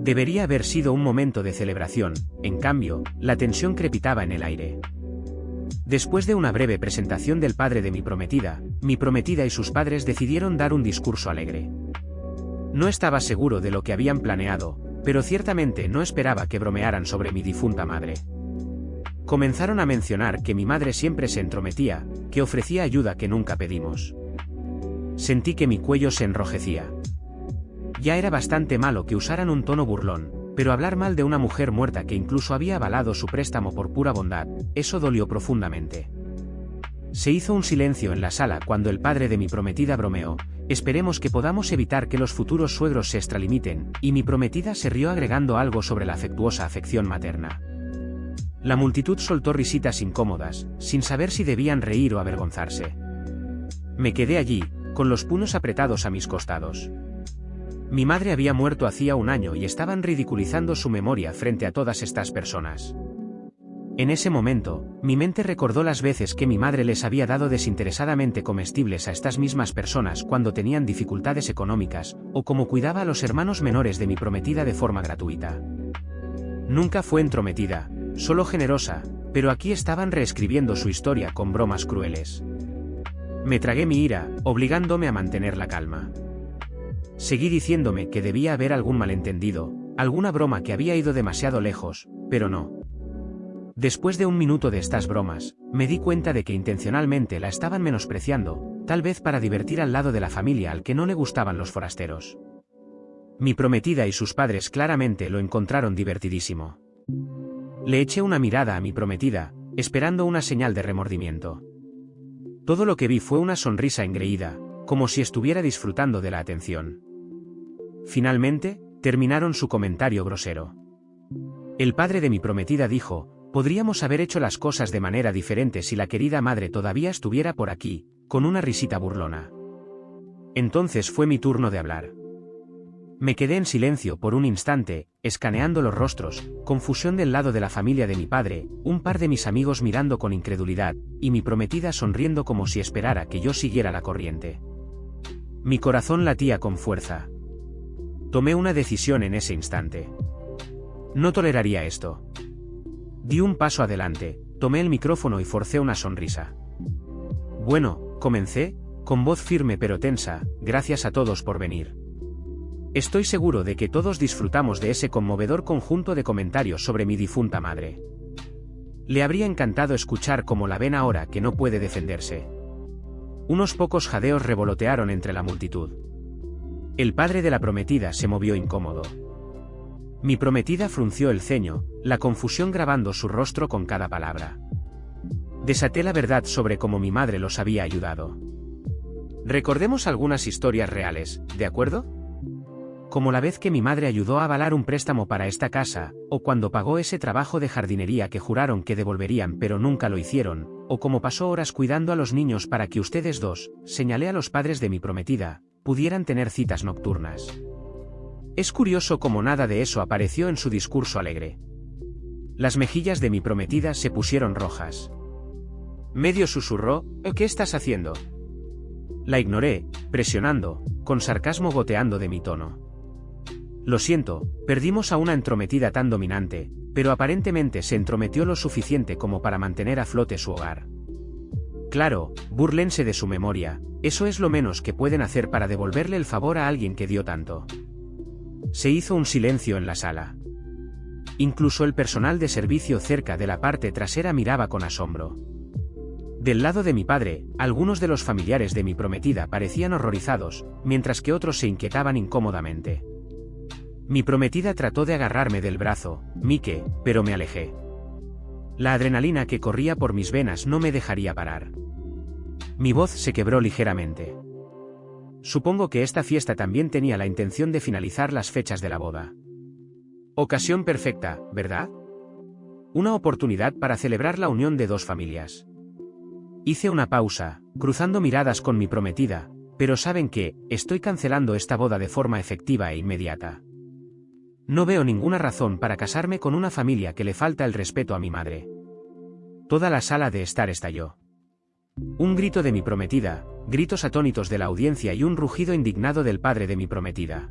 Debería haber sido un momento de celebración, en cambio, la tensión crepitaba en el aire. Después de una breve presentación del padre de mi prometida y sus padres decidieron dar un discurso alegre. No estaba seguro de lo que habían planeado, pero ciertamente no esperaba que bromearan sobre mi difunta madre. Comenzaron a mencionar que mi madre siempre se entrometía, que ofrecía ayuda que nunca pedimos. Sentí que mi cuello se enrojecía. Ya era bastante malo que usaran un tono burlón, pero hablar mal de una mujer muerta que incluso había avalado su préstamo por pura bondad, eso dolió profundamente. Se hizo un silencio en la sala cuando el padre de mi prometida bromeó: esperemos que podamos evitar que los futuros suegros se extralimiten, y mi prometida se rió agregando algo sobre la afectuosa afección materna. La multitud soltó risitas incómodas, sin saber si debían reír o avergonzarse. Me quedé allí, con los puños apretados a mis costados. Mi madre había muerto hacía un año y estaban ridiculizando su memoria frente a todas estas personas. En ese momento, mi mente recordó las veces que mi madre les había dado desinteresadamente comestibles a estas mismas personas cuando tenían dificultades económicas, o cómo cuidaba a los hermanos menores de mi prometida de forma gratuita. Nunca fue entrometida, solo generosa, pero aquí estaban reescribiendo su historia con bromas crueles. Me tragué mi ira, obligándome a mantener la calma. Seguí diciéndome que debía haber algún malentendido, alguna broma que había ido demasiado lejos, pero no. Después de un minuto de estas bromas, me di cuenta de que intencionalmente la estaban menospreciando, tal vez para divertir al lado de la familia al que no le gustaban los forasteros. Mi prometida y sus padres claramente lo encontraron divertidísimo. Le eché una mirada a mi prometida, esperando una señal de remordimiento. Todo lo que vi fue una sonrisa engreída, como si estuviera disfrutando de la atención. Finalmente, terminaron su comentario grosero. El padre de mi prometida dijo: podríamos haber hecho las cosas de manera diferente si la querida madre todavía estuviera por aquí, con una risita burlona. Entonces fue mi turno de hablar. Me quedé en silencio por un instante, escaneando los rostros, confusión del lado de la familia de mi padre, un par de mis amigos mirando con incredulidad, y mi prometida sonriendo como si esperara que yo siguiera la corriente. Mi corazón latía con fuerza. Tomé una decisión en ese instante. No toleraría esto. Di un paso adelante, tomé el micrófono y forcé una sonrisa. Bueno, comencé, con voz firme pero tensa: gracias a todos por venir. Estoy seguro de que todos disfrutamos de ese conmovedor conjunto de comentarios sobre mi difunta madre. Le habría encantado escuchar cómo la ven ahora que no puede defenderse. Unos pocos jadeos revolotearon entre la multitud. El padre de la prometida se movió incómodo. Mi prometida frunció el ceño, la confusión grabando su rostro con cada palabra. Desaté la verdad sobre cómo mi madre los había ayudado. Recordemos algunas historias reales, ¿de acuerdo? Como la vez que mi madre ayudó a avalar un préstamo para esta casa, o cuando pagó ese trabajo de jardinería que juraron que devolverían pero nunca lo hicieron, o como pasó horas cuidando a los niños para que ustedes dos, señalé a los padres de mi prometida, pudieran tener citas nocturnas. Es curioso cómo nada de eso apareció en su discurso alegre. Las mejillas de mi prometida se pusieron rojas. Medio susurró: ¿qué estás haciendo? La ignoré, presionando, con sarcasmo goteando de mi tono. Lo siento, perdimos a una entrometida tan dominante, pero aparentemente se entrometió lo suficiente como para mantener a flote su hogar. Claro, búrlense de su memoria, eso es lo menos que pueden hacer para devolverle el favor a alguien que dio tanto. Se hizo un silencio en la sala. Incluso el personal de servicio cerca de la parte trasera miraba con asombro. Del lado de mi padre, algunos de los familiares de mi prometida parecían horrorizados, mientras que otros se inquietaban incómodamente. Mi prometida trató de agarrarme del brazo, Mike, pero me alejé. La adrenalina que corría por mis venas no me dejaría parar. Mi voz se quebró ligeramente. Supongo que esta fiesta también tenía la intención de finalizar las fechas de la boda. Ocasión perfecta, ¿verdad? Una oportunidad para celebrar la unión de dos familias. Hice una pausa, cruzando miradas con mi prometida, pero ¿saben qué? Estoy cancelando esta boda de forma efectiva e inmediata. No veo ninguna razón para casarme con una familia que le falta el respeto a mi madre. Toda la sala de estar estalló. Un grito de mi prometida, gritos atónitos de la audiencia y un rugido indignado del padre de mi prometida.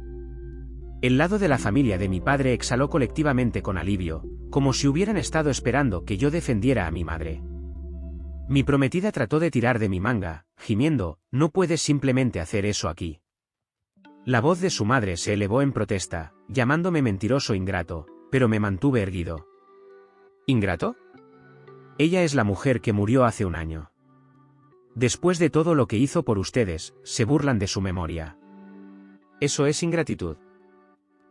El lado de la familia de mi padre exhaló colectivamente con alivio, como si hubieran estado esperando que yo defendiera a mi madre. Mi prometida trató de tirar de mi manga, gimiendo: no puedes simplemente hacer eso aquí. La voz de su madre se elevó en protesta, llamándome mentiroso ingrato, pero me mantuve erguido. ¿Ingrato? Ella es la mujer que murió hace un año. Después de todo lo que hizo por ustedes, se burlan de su memoria. Eso es ingratitud.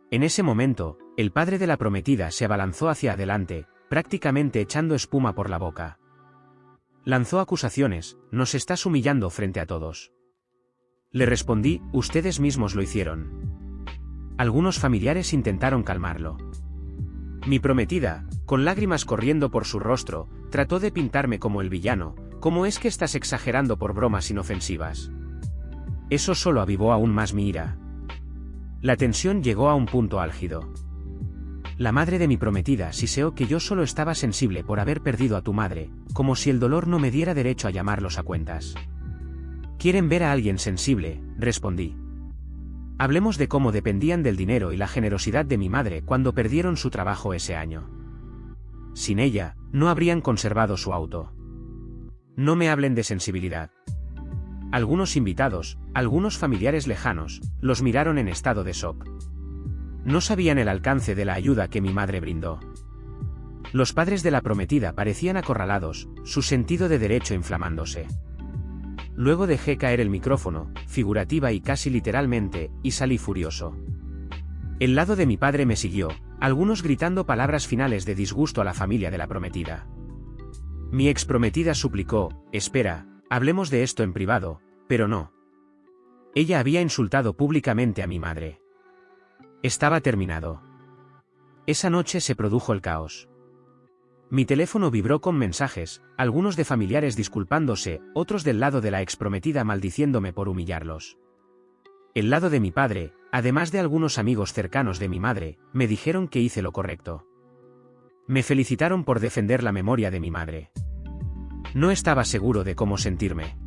En ese momento, el padre de la prometida se abalanzó hacia adelante, prácticamente echando espuma por la boca. Lanzó acusaciones: nos estás humillando frente a todos. Le respondí: ustedes mismos lo hicieron. Algunos familiares intentaron calmarlo. Mi prometida, con lágrimas corriendo por su rostro, trató de pintarme como el villano: ¿cómo es que estás exagerando por bromas inofensivas? Eso solo avivó aún más mi ira. La tensión llegó a un punto álgido. La madre de mi prometida siseó que yo solo estaba sensible por haber perdido a tu madre, como si el dolor no me diera derecho a llamarlos a cuentas. ¿Quieren ver a alguien sensible?, respondí. Hablemos de cómo dependían del dinero y la generosidad de mi madre cuando perdieron su trabajo ese año. Sin ella, no habrían conservado su auto. No me hablen de sensibilidad. Algunos invitados, algunos familiares lejanos, los miraron en estado de shock. No sabían el alcance de la ayuda que mi madre brindó. Los padres de la prometida parecían acorralados, su sentido de derecho inflamándose. Luego dejé caer el micrófono, figurativa y casi literalmente, y salí furioso. El lado de mi padre me siguió, algunos gritando palabras finales de disgusto a la familia de la prometida. Mi exprometida suplicó: espera, hablemos de esto en privado, pero no. Ella había insultado públicamente a mi madre. Estaba terminado. Esa noche se produjo el caos. Mi teléfono vibró con mensajes, algunos de familiares disculpándose, otros del lado de la exprometida maldiciéndome por humillarlos. El lado de mi padre, además de algunos amigos cercanos de mi madre, me dijeron que hice lo correcto. Me felicitaron por defender la memoria de mi madre. No estaba seguro de cómo sentirme.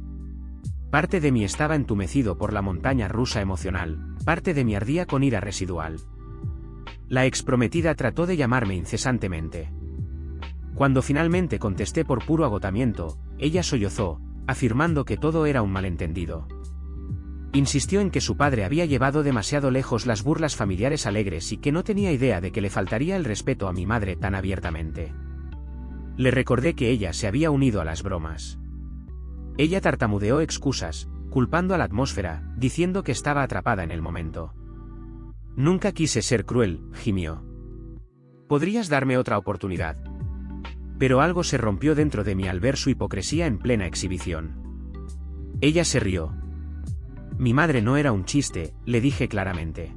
Parte de mí estaba entumecido por la montaña rusa emocional, parte de mí ardía con ira residual. La exprometida trató de llamarme incesantemente. Cuando finalmente contesté por puro agotamiento, ella sollozó, afirmando que todo era un malentendido. Insistió en que su padre había llevado demasiado lejos las burlas familiares alegres y que no tenía idea de que le faltaría el respeto a mi madre tan abiertamente. Le recordé que ella se había unido a las bromas. Ella tartamudeó excusas, culpando a la atmósfera, diciendo que estaba atrapada en el momento. Nunca quise ser cruel, gimió. ¿Podrías darme otra oportunidad? Pero algo se rompió dentro de mí al ver su hipocresía en plena exhibición. Ella se rió. Mi madre no era un chiste, le dije claramente.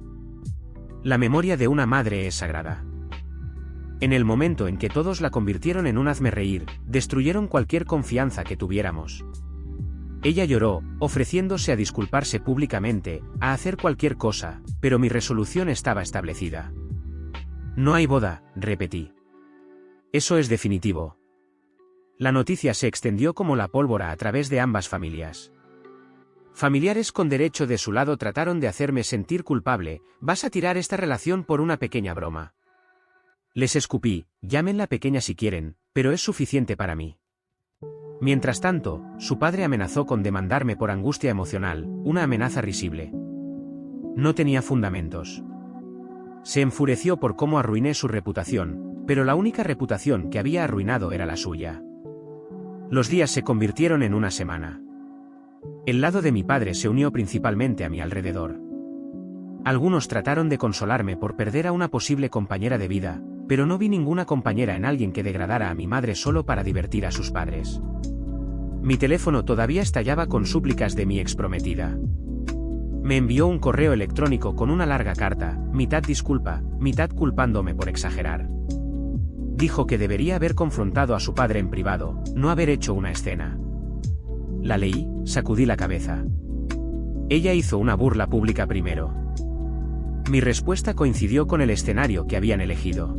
La memoria de una madre es sagrada. En el momento en que todos la convirtieron en un hazmerreír, destruyeron cualquier confianza que tuviéramos. Ella lloró, ofreciéndose a disculparse públicamente, a hacer cualquier cosa, pero mi resolución estaba establecida. No hay boda, repetí. Eso es definitivo. La noticia se extendió como la pólvora a través de ambas familias. Familiares con derecho de su lado trataron de hacerme sentir culpable: vas a tirar esta relación por una pequeña broma. Les escupí: llámenla pequeña si quieren, pero es suficiente para mí. Mientras tanto, su padre amenazó con demandarme por angustia emocional, una amenaza risible. No tenía fundamentos. Se enfureció por cómo arruiné su reputación, pero la única reputación que había arruinado era la suya. Los días se convirtieron en una semana. El lado de mi padre se unió principalmente a mi alrededor. Algunos trataron de consolarme por perder a una posible compañera de vida, pero no vi ninguna compañera en alguien que degradara a mi madre solo para divertir a sus padres. Mi teléfono todavía estallaba con súplicas de mi exprometida. Me envió un correo electrónico con una larga carta, mitad disculpa, mitad culpándome por exagerar. Dijo que debería haber confrontado a su padre en privado, no haber hecho una escena. La leí, sacudí la cabeza. Ella hizo una burla pública primero. Mi respuesta coincidió con el escenario que habían elegido.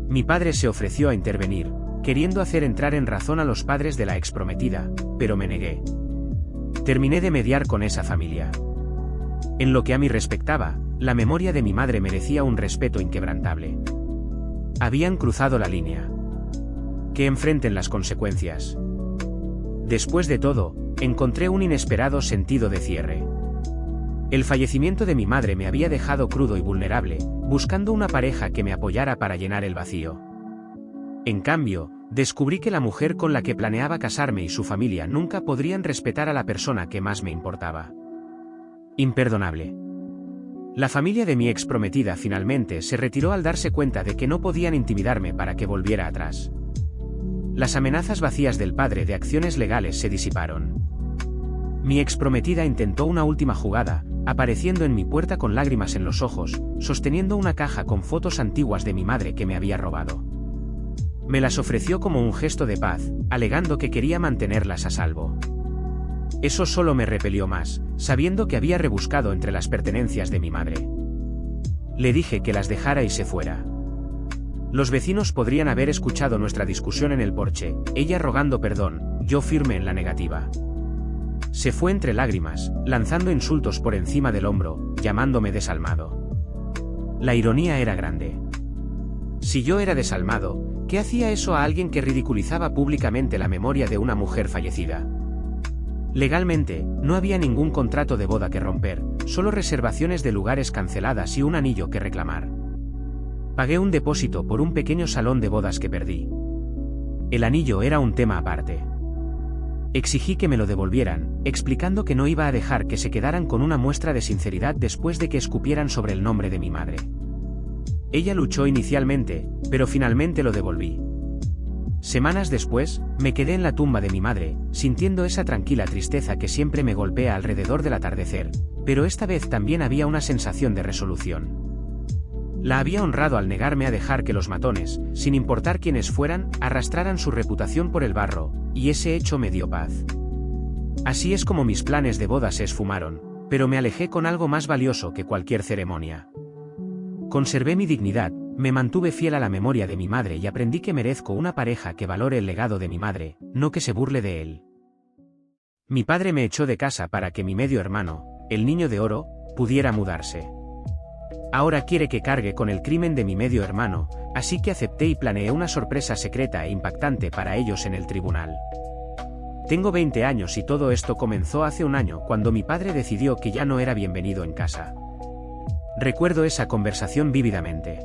Mi padre se ofreció a intervenir, queriendo hacer entrar en razón a los padres de la exprometida, pero me negué. Terminé de mediar con esa familia. En lo que a mí respectaba, la memoria de mi madre merecía un respeto inquebrantable. Habían cruzado la línea. Que enfrenten las consecuencias. Después de todo, encontré un inesperado sentido de cierre. El fallecimiento de mi madre me había dejado crudo y vulnerable, buscando una pareja que me apoyara para llenar el vacío. En cambio, descubrí que la mujer con la que planeaba casarme y su familia nunca podrían respetar a la persona que más me importaba. Imperdonable. La familia de mi exprometida finalmente se retiró al darse cuenta de que no podían intimidarme para que volviera atrás. Las amenazas vacías del padre de acciones legales se disiparon. Mi exprometida intentó una última jugada, apareciendo en mi puerta con lágrimas en los ojos, sosteniendo una caja con fotos antiguas de mi madre que me había robado. Me las ofreció como un gesto de paz, alegando que quería mantenerlas a salvo. Eso solo me repelió más, sabiendo que había rebuscado entre las pertenencias de mi madre. Le dije que las dejara y se fuera. Los vecinos podrían haber escuchado nuestra discusión en el porche, ella rogando perdón, yo firme en la negativa. Se fue entre lágrimas, lanzando insultos por encima del hombro, llamándome desalmado. La ironía era grande. Si yo era desalmado, ¿qué hacía eso a alguien que ridiculizaba públicamente la memoria de una mujer fallecida? Legalmente, no había ningún contrato de boda que romper, solo reservaciones de lugares canceladas y un anillo que reclamar. Pagué un depósito por un pequeño salón de bodas que perdí. El anillo era un tema aparte. Exigí que me lo devolvieran, explicando que no iba a dejar que se quedaran con una muestra de sinceridad después de que escupieran sobre el nombre de mi madre. Ella luchó inicialmente, pero finalmente lo devolví. Semanas después, me quedé en la tumba de mi madre, sintiendo esa tranquila tristeza que siempre me golpea alrededor del atardecer, pero esta vez también había una sensación de resolución. La había honrado al negarme a dejar que los matones, sin importar quiénes fueran, arrastraran su reputación por el barro, y ese hecho me dio paz. Así es como mis planes de boda se esfumaron, pero me alejé con algo más valioso que cualquier ceremonia. Conservé mi dignidad, me mantuve fiel a la memoria de mi madre y aprendí que merezco una pareja que valore el legado de mi madre, no que se burle de él. Mi padre me echó de casa para que mi medio hermano, el niño de oro, pudiera mudarse. Ahora quiere que cargue con el crimen de mi medio hermano, así que acepté y planeé una sorpresa secreta e impactante para ellos en el tribunal. Tengo 20 años y todo esto comenzó hace un año cuando mi padre decidió que ya no era bienvenido en casa. Recuerdo esa conversación vívidamente.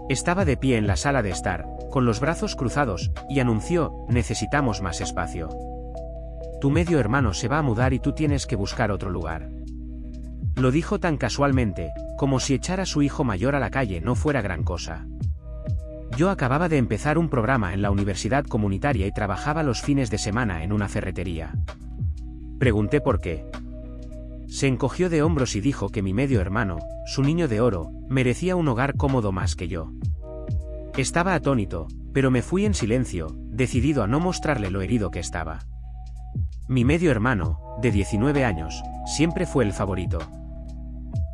Estaba de pie en la sala de estar, con los brazos cruzados, y anunció: necesitamos más espacio. Tu medio hermano se va a mudar y tú tienes que buscar otro lugar. Lo dijo tan casualmente, como si echar a su hijo mayor a la calle no fuera gran cosa. Yo acababa de empezar un programa en la universidad comunitaria y trabajaba los fines de semana en una ferretería. Pregunté por qué. Se encogió de hombros y dijo que mi medio hermano, su niño de oro, merecía un hogar cómodo más que yo. Estaba atónito, pero me fui en silencio, decidido a no mostrarle lo herido que estaba. Mi medio hermano, de 19 años, siempre fue el favorito.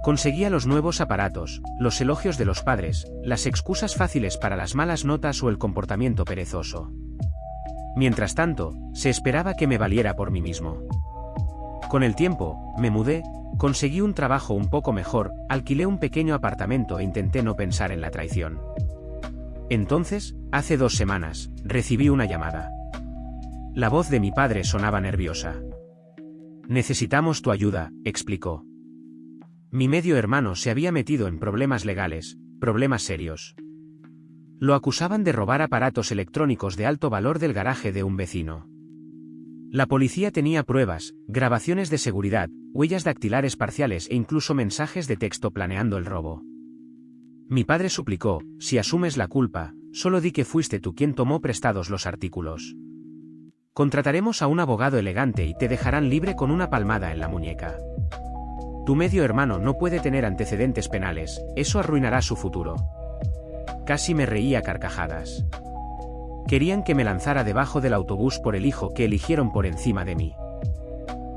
Conseguía los nuevos aparatos, los elogios de los padres, las excusas fáciles para las malas notas o el comportamiento perezoso. Mientras tanto, se esperaba que me valiera por mí mismo. Con el tiempo, me mudé, conseguí un trabajo un poco mejor, alquilé un pequeño apartamento e intenté no pensar en la traición. Entonces, hace 2 semanas, recibí una llamada. La voz de mi padre sonaba nerviosa. Necesitamos tu ayuda, explicó. Mi medio hermano se había metido en problemas legales, problemas serios. Lo acusaban de robar aparatos electrónicos de alto valor del garaje de un vecino. La policía tenía pruebas, grabaciones de seguridad, huellas dactilares parciales e incluso mensajes de texto planeando el robo. Mi padre suplicó: si asumes la culpa, solo di que fuiste tú quien tomó prestados los artículos. Contrataremos a un abogado elegante y te dejarán libre con una palmada en la muñeca. Tu medio hermano no puede tener antecedentes penales, eso arruinará su futuro. Casi me reí a carcajadas. Querían que me lanzara debajo del autobús por el hijo que eligieron por encima de mí.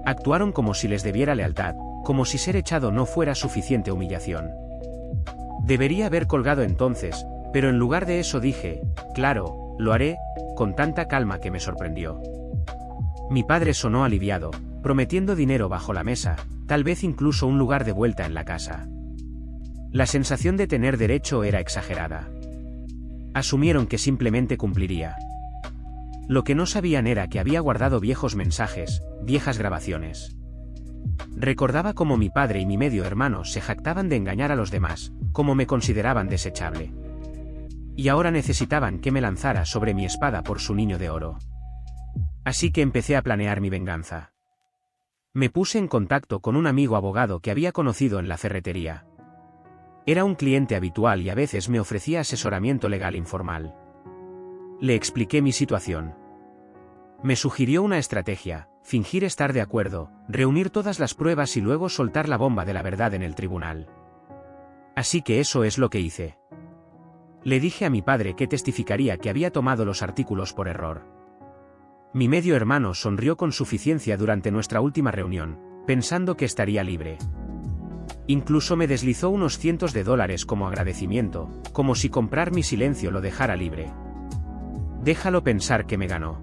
Actuaron como si les debiera lealtad, como si ser echado no fuera suficiente humillación. Debería haber colgado entonces, pero en lugar de eso dije: claro, lo haré, con tanta calma que me sorprendió. Mi padre sonó aliviado, prometiendo dinero bajo la mesa, tal vez incluso un lugar de vuelta en la casa. La sensación de tener derecho era exagerada. Asumieron que simplemente cumpliría. Lo que no sabían era que había guardado viejos mensajes, viejas grabaciones. Recordaba cómo mi padre y mi medio hermano se jactaban de engañar a los demás, cómo me consideraban desechable. Y ahora necesitaban que me lanzara sobre mi espada por su niño de oro. Así que empecé a planear mi venganza. Me puse en contacto con un amigo abogado que había conocido en la ferretería. Era un cliente habitual y a veces me ofrecía asesoramiento legal informal. Le expliqué mi situación. Me sugirió una estrategia: fingir estar de acuerdo, reunir todas las pruebas y luego soltar la bomba de la verdad en el tribunal. Así que eso es lo que hice. Le dije a mi padre que testificaría que había tomado los artículos por error. Mi medio hermano sonrió con suficiencia durante nuestra última reunión, pensando que estaría libre. Incluso me deslizó unos cientos de dólares como agradecimiento, como si comprar mi silencio lo dejara libre. Déjalo pensar que me ganó.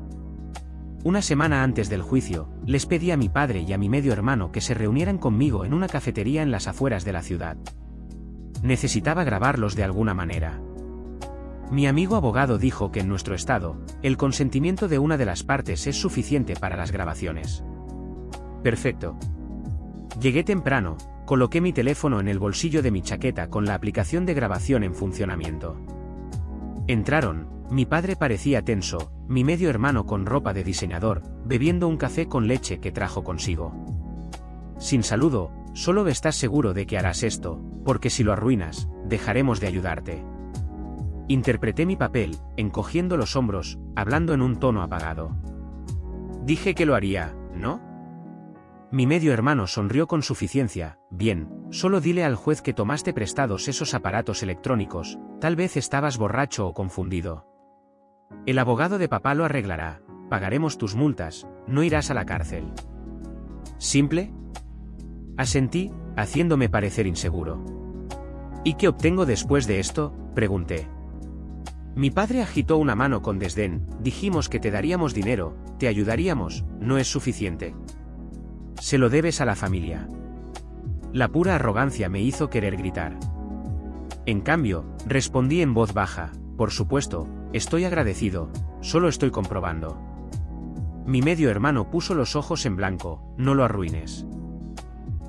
Una semana antes del juicio, les pedí a mi padre y a mi medio hermano que se reunieran conmigo en una cafetería en las afueras de la ciudad. Necesitaba grabarlos de alguna manera. Mi amigo abogado dijo que en nuestro estado, el consentimiento de una de las partes es suficiente para las grabaciones. Perfecto. Llegué temprano, coloqué mi teléfono en el bolsillo de mi chaqueta con la aplicación de grabación en funcionamiento. Entraron, mi padre parecía tenso, mi medio hermano con ropa de diseñador, bebiendo un café con leche que trajo consigo. Sin saludo: solo estás seguro de que harás esto, porque si lo arruinas, dejaremos de ayudarte. Interpreté mi papel, encogiendo los hombros, hablando en un tono apagado. Dije que lo haría, ¿no? Mi medio hermano sonrió con suficiencia. Bien, solo dile al juez que tomaste prestados esos aparatos electrónicos, tal vez estabas borracho o confundido. El abogado de papá lo arreglará, pagaremos tus multas, no irás a la cárcel. ¿Simple? Asentí, haciéndome parecer inseguro. ¿Y qué obtengo después de esto?, pregunté. Mi padre agitó una mano con desdén. Dijimos que te daríamos dinero, te ayudaríamos, no es suficiente. Se lo debes a la familia. La pura arrogancia me hizo querer gritar. En cambio, respondí en voz baja, por supuesto, estoy agradecido, solo estoy comprobando. Mi medio hermano puso los ojos en blanco, no lo arruines.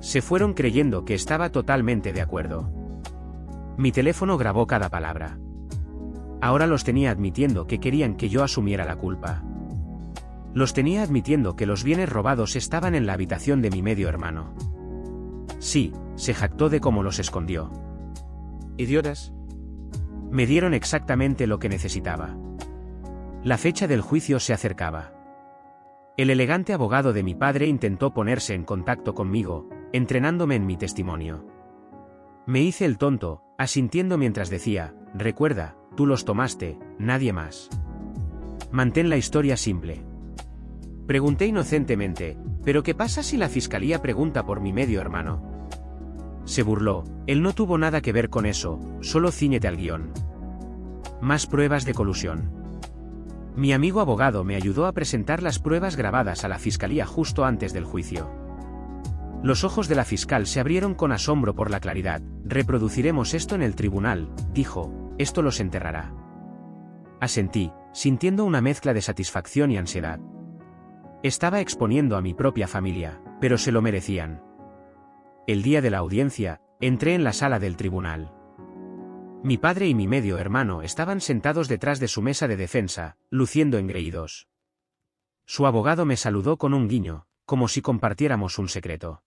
Se fueron creyendo que estaba totalmente de acuerdo. Mi teléfono grabó cada palabra. Ahora los tenía admitiendo que querían que yo asumiera la culpa. Los tenía admitiendo que los bienes robados estaban en la habitación de mi medio hermano. Sí, se jactó de cómo los escondió. ¿Idiotas? Me dieron exactamente lo que necesitaba. La fecha del juicio se acercaba. El elegante abogado de mi padre intentó ponerse en contacto conmigo, entrenándome en mi testimonio. Me hice el tonto, asintiendo mientras decía, recuerda, tú los tomaste, nadie más. Mantén la historia simple. Pregunté inocentemente, ¿pero qué pasa si la fiscalía pregunta por mi medio hermano? Se burló, él no tuvo nada que ver con eso, solo cíñete al guión. Más pruebas de colusión. Mi amigo abogado me ayudó a presentar las pruebas grabadas a la fiscalía justo antes del juicio. Los ojos de la fiscal se abrieron con asombro por la claridad. Reproduciremos esto en el tribunal, dijo, esto los enterrará. Asentí, sintiendo una mezcla de satisfacción y ansiedad. Estaba exponiendo a mi propia familia, pero se lo merecían. El día de la audiencia, entré en la sala del tribunal. Mi padre y mi medio hermano estaban sentados detrás de su mesa de defensa, luciendo engreídos. Su abogado me saludó con un guiño, como si compartiéramos un secreto.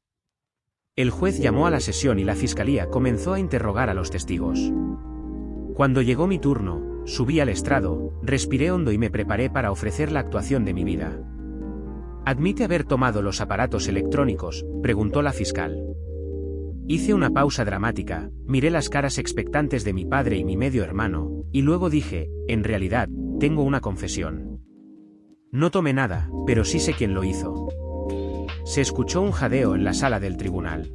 El juez llamó a la sesión y la fiscalía comenzó a interrogar a los testigos. Cuando llegó mi turno, subí al estrado, respiré hondo y me preparé para ofrecer la actuación de mi vida. ¿Admite haber tomado los aparatos electrónicos?, preguntó la fiscal. Hice una pausa dramática, miré las caras expectantes de mi padre y mi medio hermano, y luego dije, en realidad, tengo una confesión. No tomé nada, pero sí sé quién lo hizo. Se escuchó un jadeo en la sala del tribunal.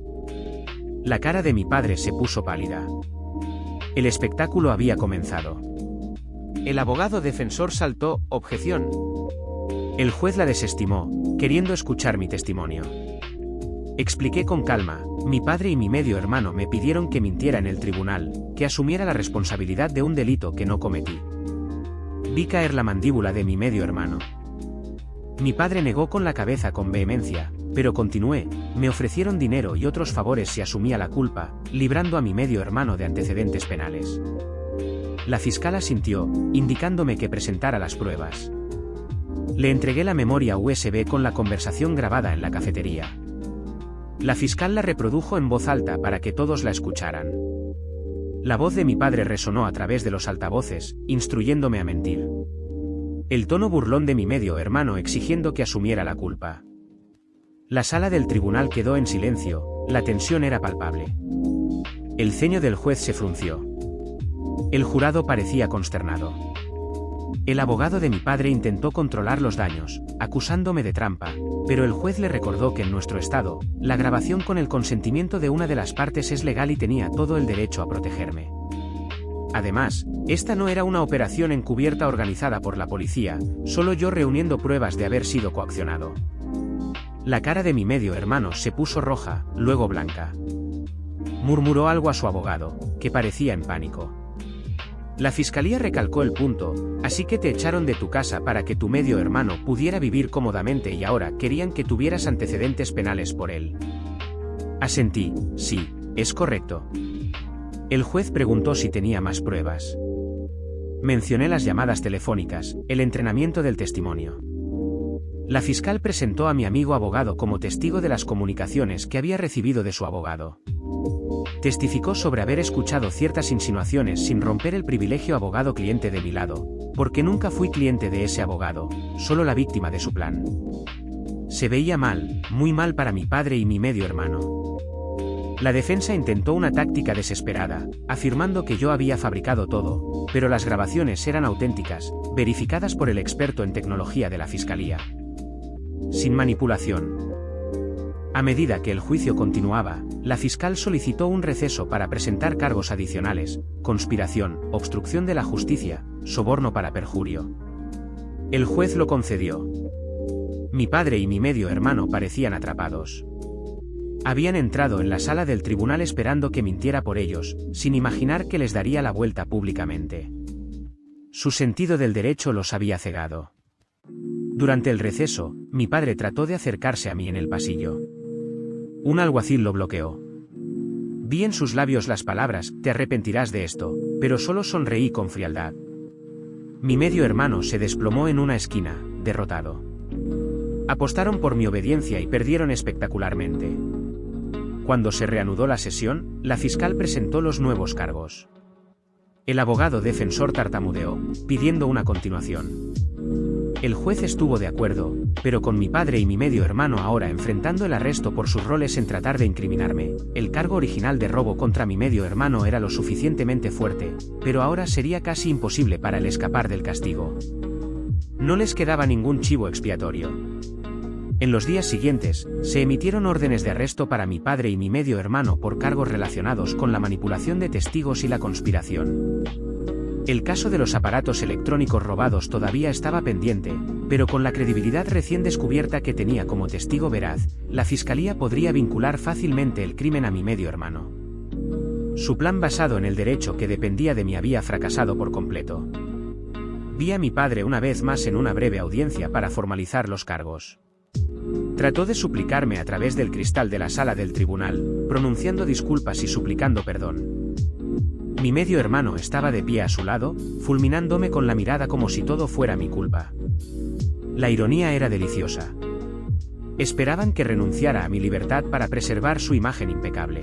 La cara de mi padre se puso pálida. El espectáculo había comenzado. El abogado defensor saltó, objeción. El juez la desestimó, queriendo escuchar mi testimonio. Expliqué con calma, mi padre y mi medio hermano me pidieron que mintiera en el tribunal, que asumiera la responsabilidad de un delito que no cometí. Vi caer la mandíbula de mi medio hermano. Mi padre negó con la cabeza con vehemencia, pero continué, me ofrecieron dinero y otros favores si asumía la culpa, librando a mi medio hermano de antecedentes penales. La fiscal asintió, indicándome que presentara las pruebas. Le entregué la memoria USB con la conversación grabada en la cafetería. La fiscal la reprodujo en voz alta para que todos la escucharan. La voz de mi padre resonó a través de los altavoces, instruyéndome a mentir. El tono burlón de mi medio hermano exigiendo que asumiera la culpa. La sala del tribunal quedó en silencio, la tensión era palpable. El ceño del juez se frunció. El jurado parecía consternado. El abogado de mi padre intentó controlar los daños, acusándome de trampa, pero el juez le recordó que en nuestro estado, la grabación con el consentimiento de una de las partes es legal y tenía todo el derecho a protegerme. Además, esta no era una operación encubierta organizada por la policía, solo yo reuniendo pruebas de haber sido coaccionado. La cara de mi medio hermano se puso roja, luego blanca. Murmuró algo a su abogado, que parecía en pánico. La fiscalía recalcó el punto, así que te echaron de tu casa para que tu medio hermano pudiera vivir cómodamente y ahora querían que tuvieras antecedentes penales por él. Asentí, sí, es correcto. El juez preguntó si tenía más pruebas. Mencioné las llamadas telefónicas, el entrenamiento del testimonio. La fiscal presentó a mi amigo abogado como testigo de las comunicaciones que había recibido de su abogado. Testificó sobre haber escuchado ciertas insinuaciones sin romper el privilegio abogado-cliente de mi lado, porque nunca fui cliente de ese abogado, solo la víctima de su plan. Se veía mal, muy mal para mi padre y mi medio hermano. La defensa intentó una táctica desesperada, afirmando que yo había fabricado todo, pero las grabaciones eran auténticas, verificadas por el experto en tecnología de la fiscalía. Sin manipulación. A medida que el juicio continuaba, la fiscal solicitó un receso para presentar cargos adicionales: conspiración, obstrucción de la justicia, soborno para perjurio. El juez lo concedió. Mi padre y mi medio hermano parecían atrapados. Habían entrado en la sala del tribunal esperando que mintiera por ellos, sin imaginar que les daría la vuelta públicamente. Su sentido del derecho los había cegado. Durante el receso, mi padre trató de acercarse a mí en el pasillo. Un alguacil lo bloqueó. Vi en sus labios las palabras: te arrepentirás de esto, pero solo sonreí con frialdad. Mi medio hermano se desplomó en una esquina, derrotado. Apostaron por mi obediencia y perdieron espectacularmente. Cuando se reanudó la sesión, la fiscal presentó los nuevos cargos. El abogado defensor tartamudeó, pidiendo una continuación. El juez estuvo de acuerdo, pero con mi padre y mi medio hermano ahora enfrentando el arresto por sus roles en tratar de incriminarme, el cargo original de robo contra mi medio hermano era lo suficientemente fuerte, pero ahora sería casi imposible para él escapar del castigo. No les quedaba ningún chivo expiatorio. En los días siguientes, se emitieron órdenes de arresto para mi padre y mi medio hermano por cargos relacionados con la manipulación de testigos y la conspiración. El caso de los aparatos electrónicos robados todavía estaba pendiente, pero con la credibilidad recién descubierta que tenía como testigo veraz, la fiscalía podría vincular fácilmente el crimen a mi medio hermano. Su plan basado en el derecho que dependía de mí había fracasado por completo. Vi a mi padre una vez más en una breve audiencia para formalizar los cargos. Trató de suplicarme a través del cristal de la sala del tribunal, pronunciando disculpas y suplicando perdón. Mi medio hermano estaba de pie a su lado, fulminándome con la mirada como si todo fuera mi culpa. La ironía era deliciosa. Esperaban que renunciara a mi libertad para preservar su imagen impecable.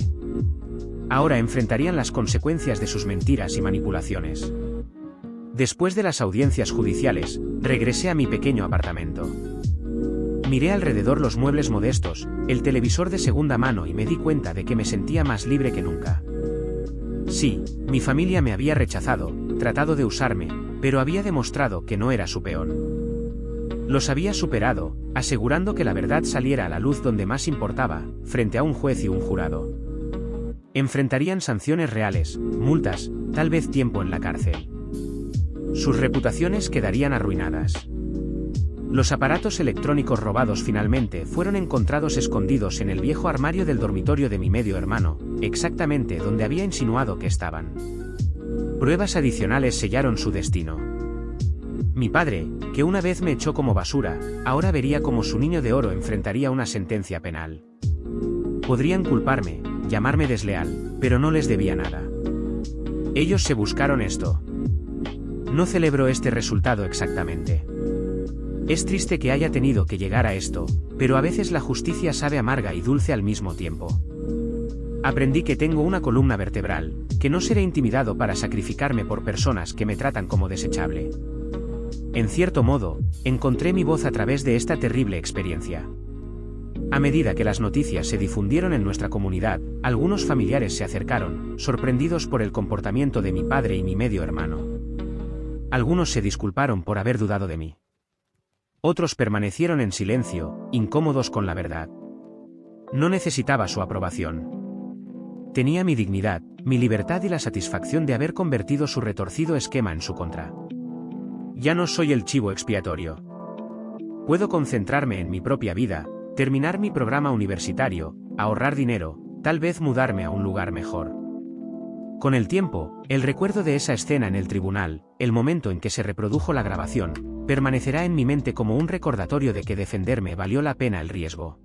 Ahora enfrentarían las consecuencias de sus mentiras y manipulaciones. Después de las audiencias judiciales, regresé a mi pequeño apartamento. Miré alrededor los muebles modestos, el televisor de segunda mano y me di cuenta de que me sentía más libre que nunca. Sí, mi familia me había rechazado, tratado de usarme, pero había demostrado que no era su peón. Los había superado, asegurando que la verdad saliera a la luz donde más importaba, frente a un juez y un jurado. Enfrentarían sanciones reales, multas, tal vez tiempo en la cárcel. Sus reputaciones quedarían arruinadas. Los aparatos electrónicos robados finalmente fueron encontrados escondidos en el viejo armario del dormitorio de mi medio hermano, exactamente donde había insinuado que estaban. Pruebas adicionales sellaron su destino. Mi padre, que una vez me echó como basura, ahora vería cómo su niño de oro enfrentaría una sentencia penal. Podrían culparme, llamarme desleal, pero no les debía nada. Ellos se buscaron esto. No celebro este resultado exactamente. Es triste que haya tenido que llegar a esto, pero a veces la justicia sabe amarga y dulce al mismo tiempo. Aprendí que tengo una columna vertebral, que no seré intimidado para sacrificarme por personas que me tratan como desechable. En cierto modo, encontré mi voz a través de esta terrible experiencia. A medida que las noticias se difundieron en nuestra comunidad, algunos familiares se acercaron, sorprendidos por el comportamiento de mi padre y mi medio hermano. Algunos se disculparon por haber dudado de mí. Otros permanecieron en silencio, incómodos con la verdad. No necesitaba su aprobación. Tenía mi dignidad, mi libertad y la satisfacción de haber convertido su retorcido esquema en su contra. Ya no soy el chivo expiatorio. Puedo concentrarme en mi propia vida, terminar mi programa universitario, ahorrar dinero, tal vez mudarme a un lugar mejor. Con el tiempo, el recuerdo de esa escena en el tribunal, el momento en que se reprodujo la grabación, permanecerá en mi mente como un recordatorio de que defenderme valió la pena el riesgo.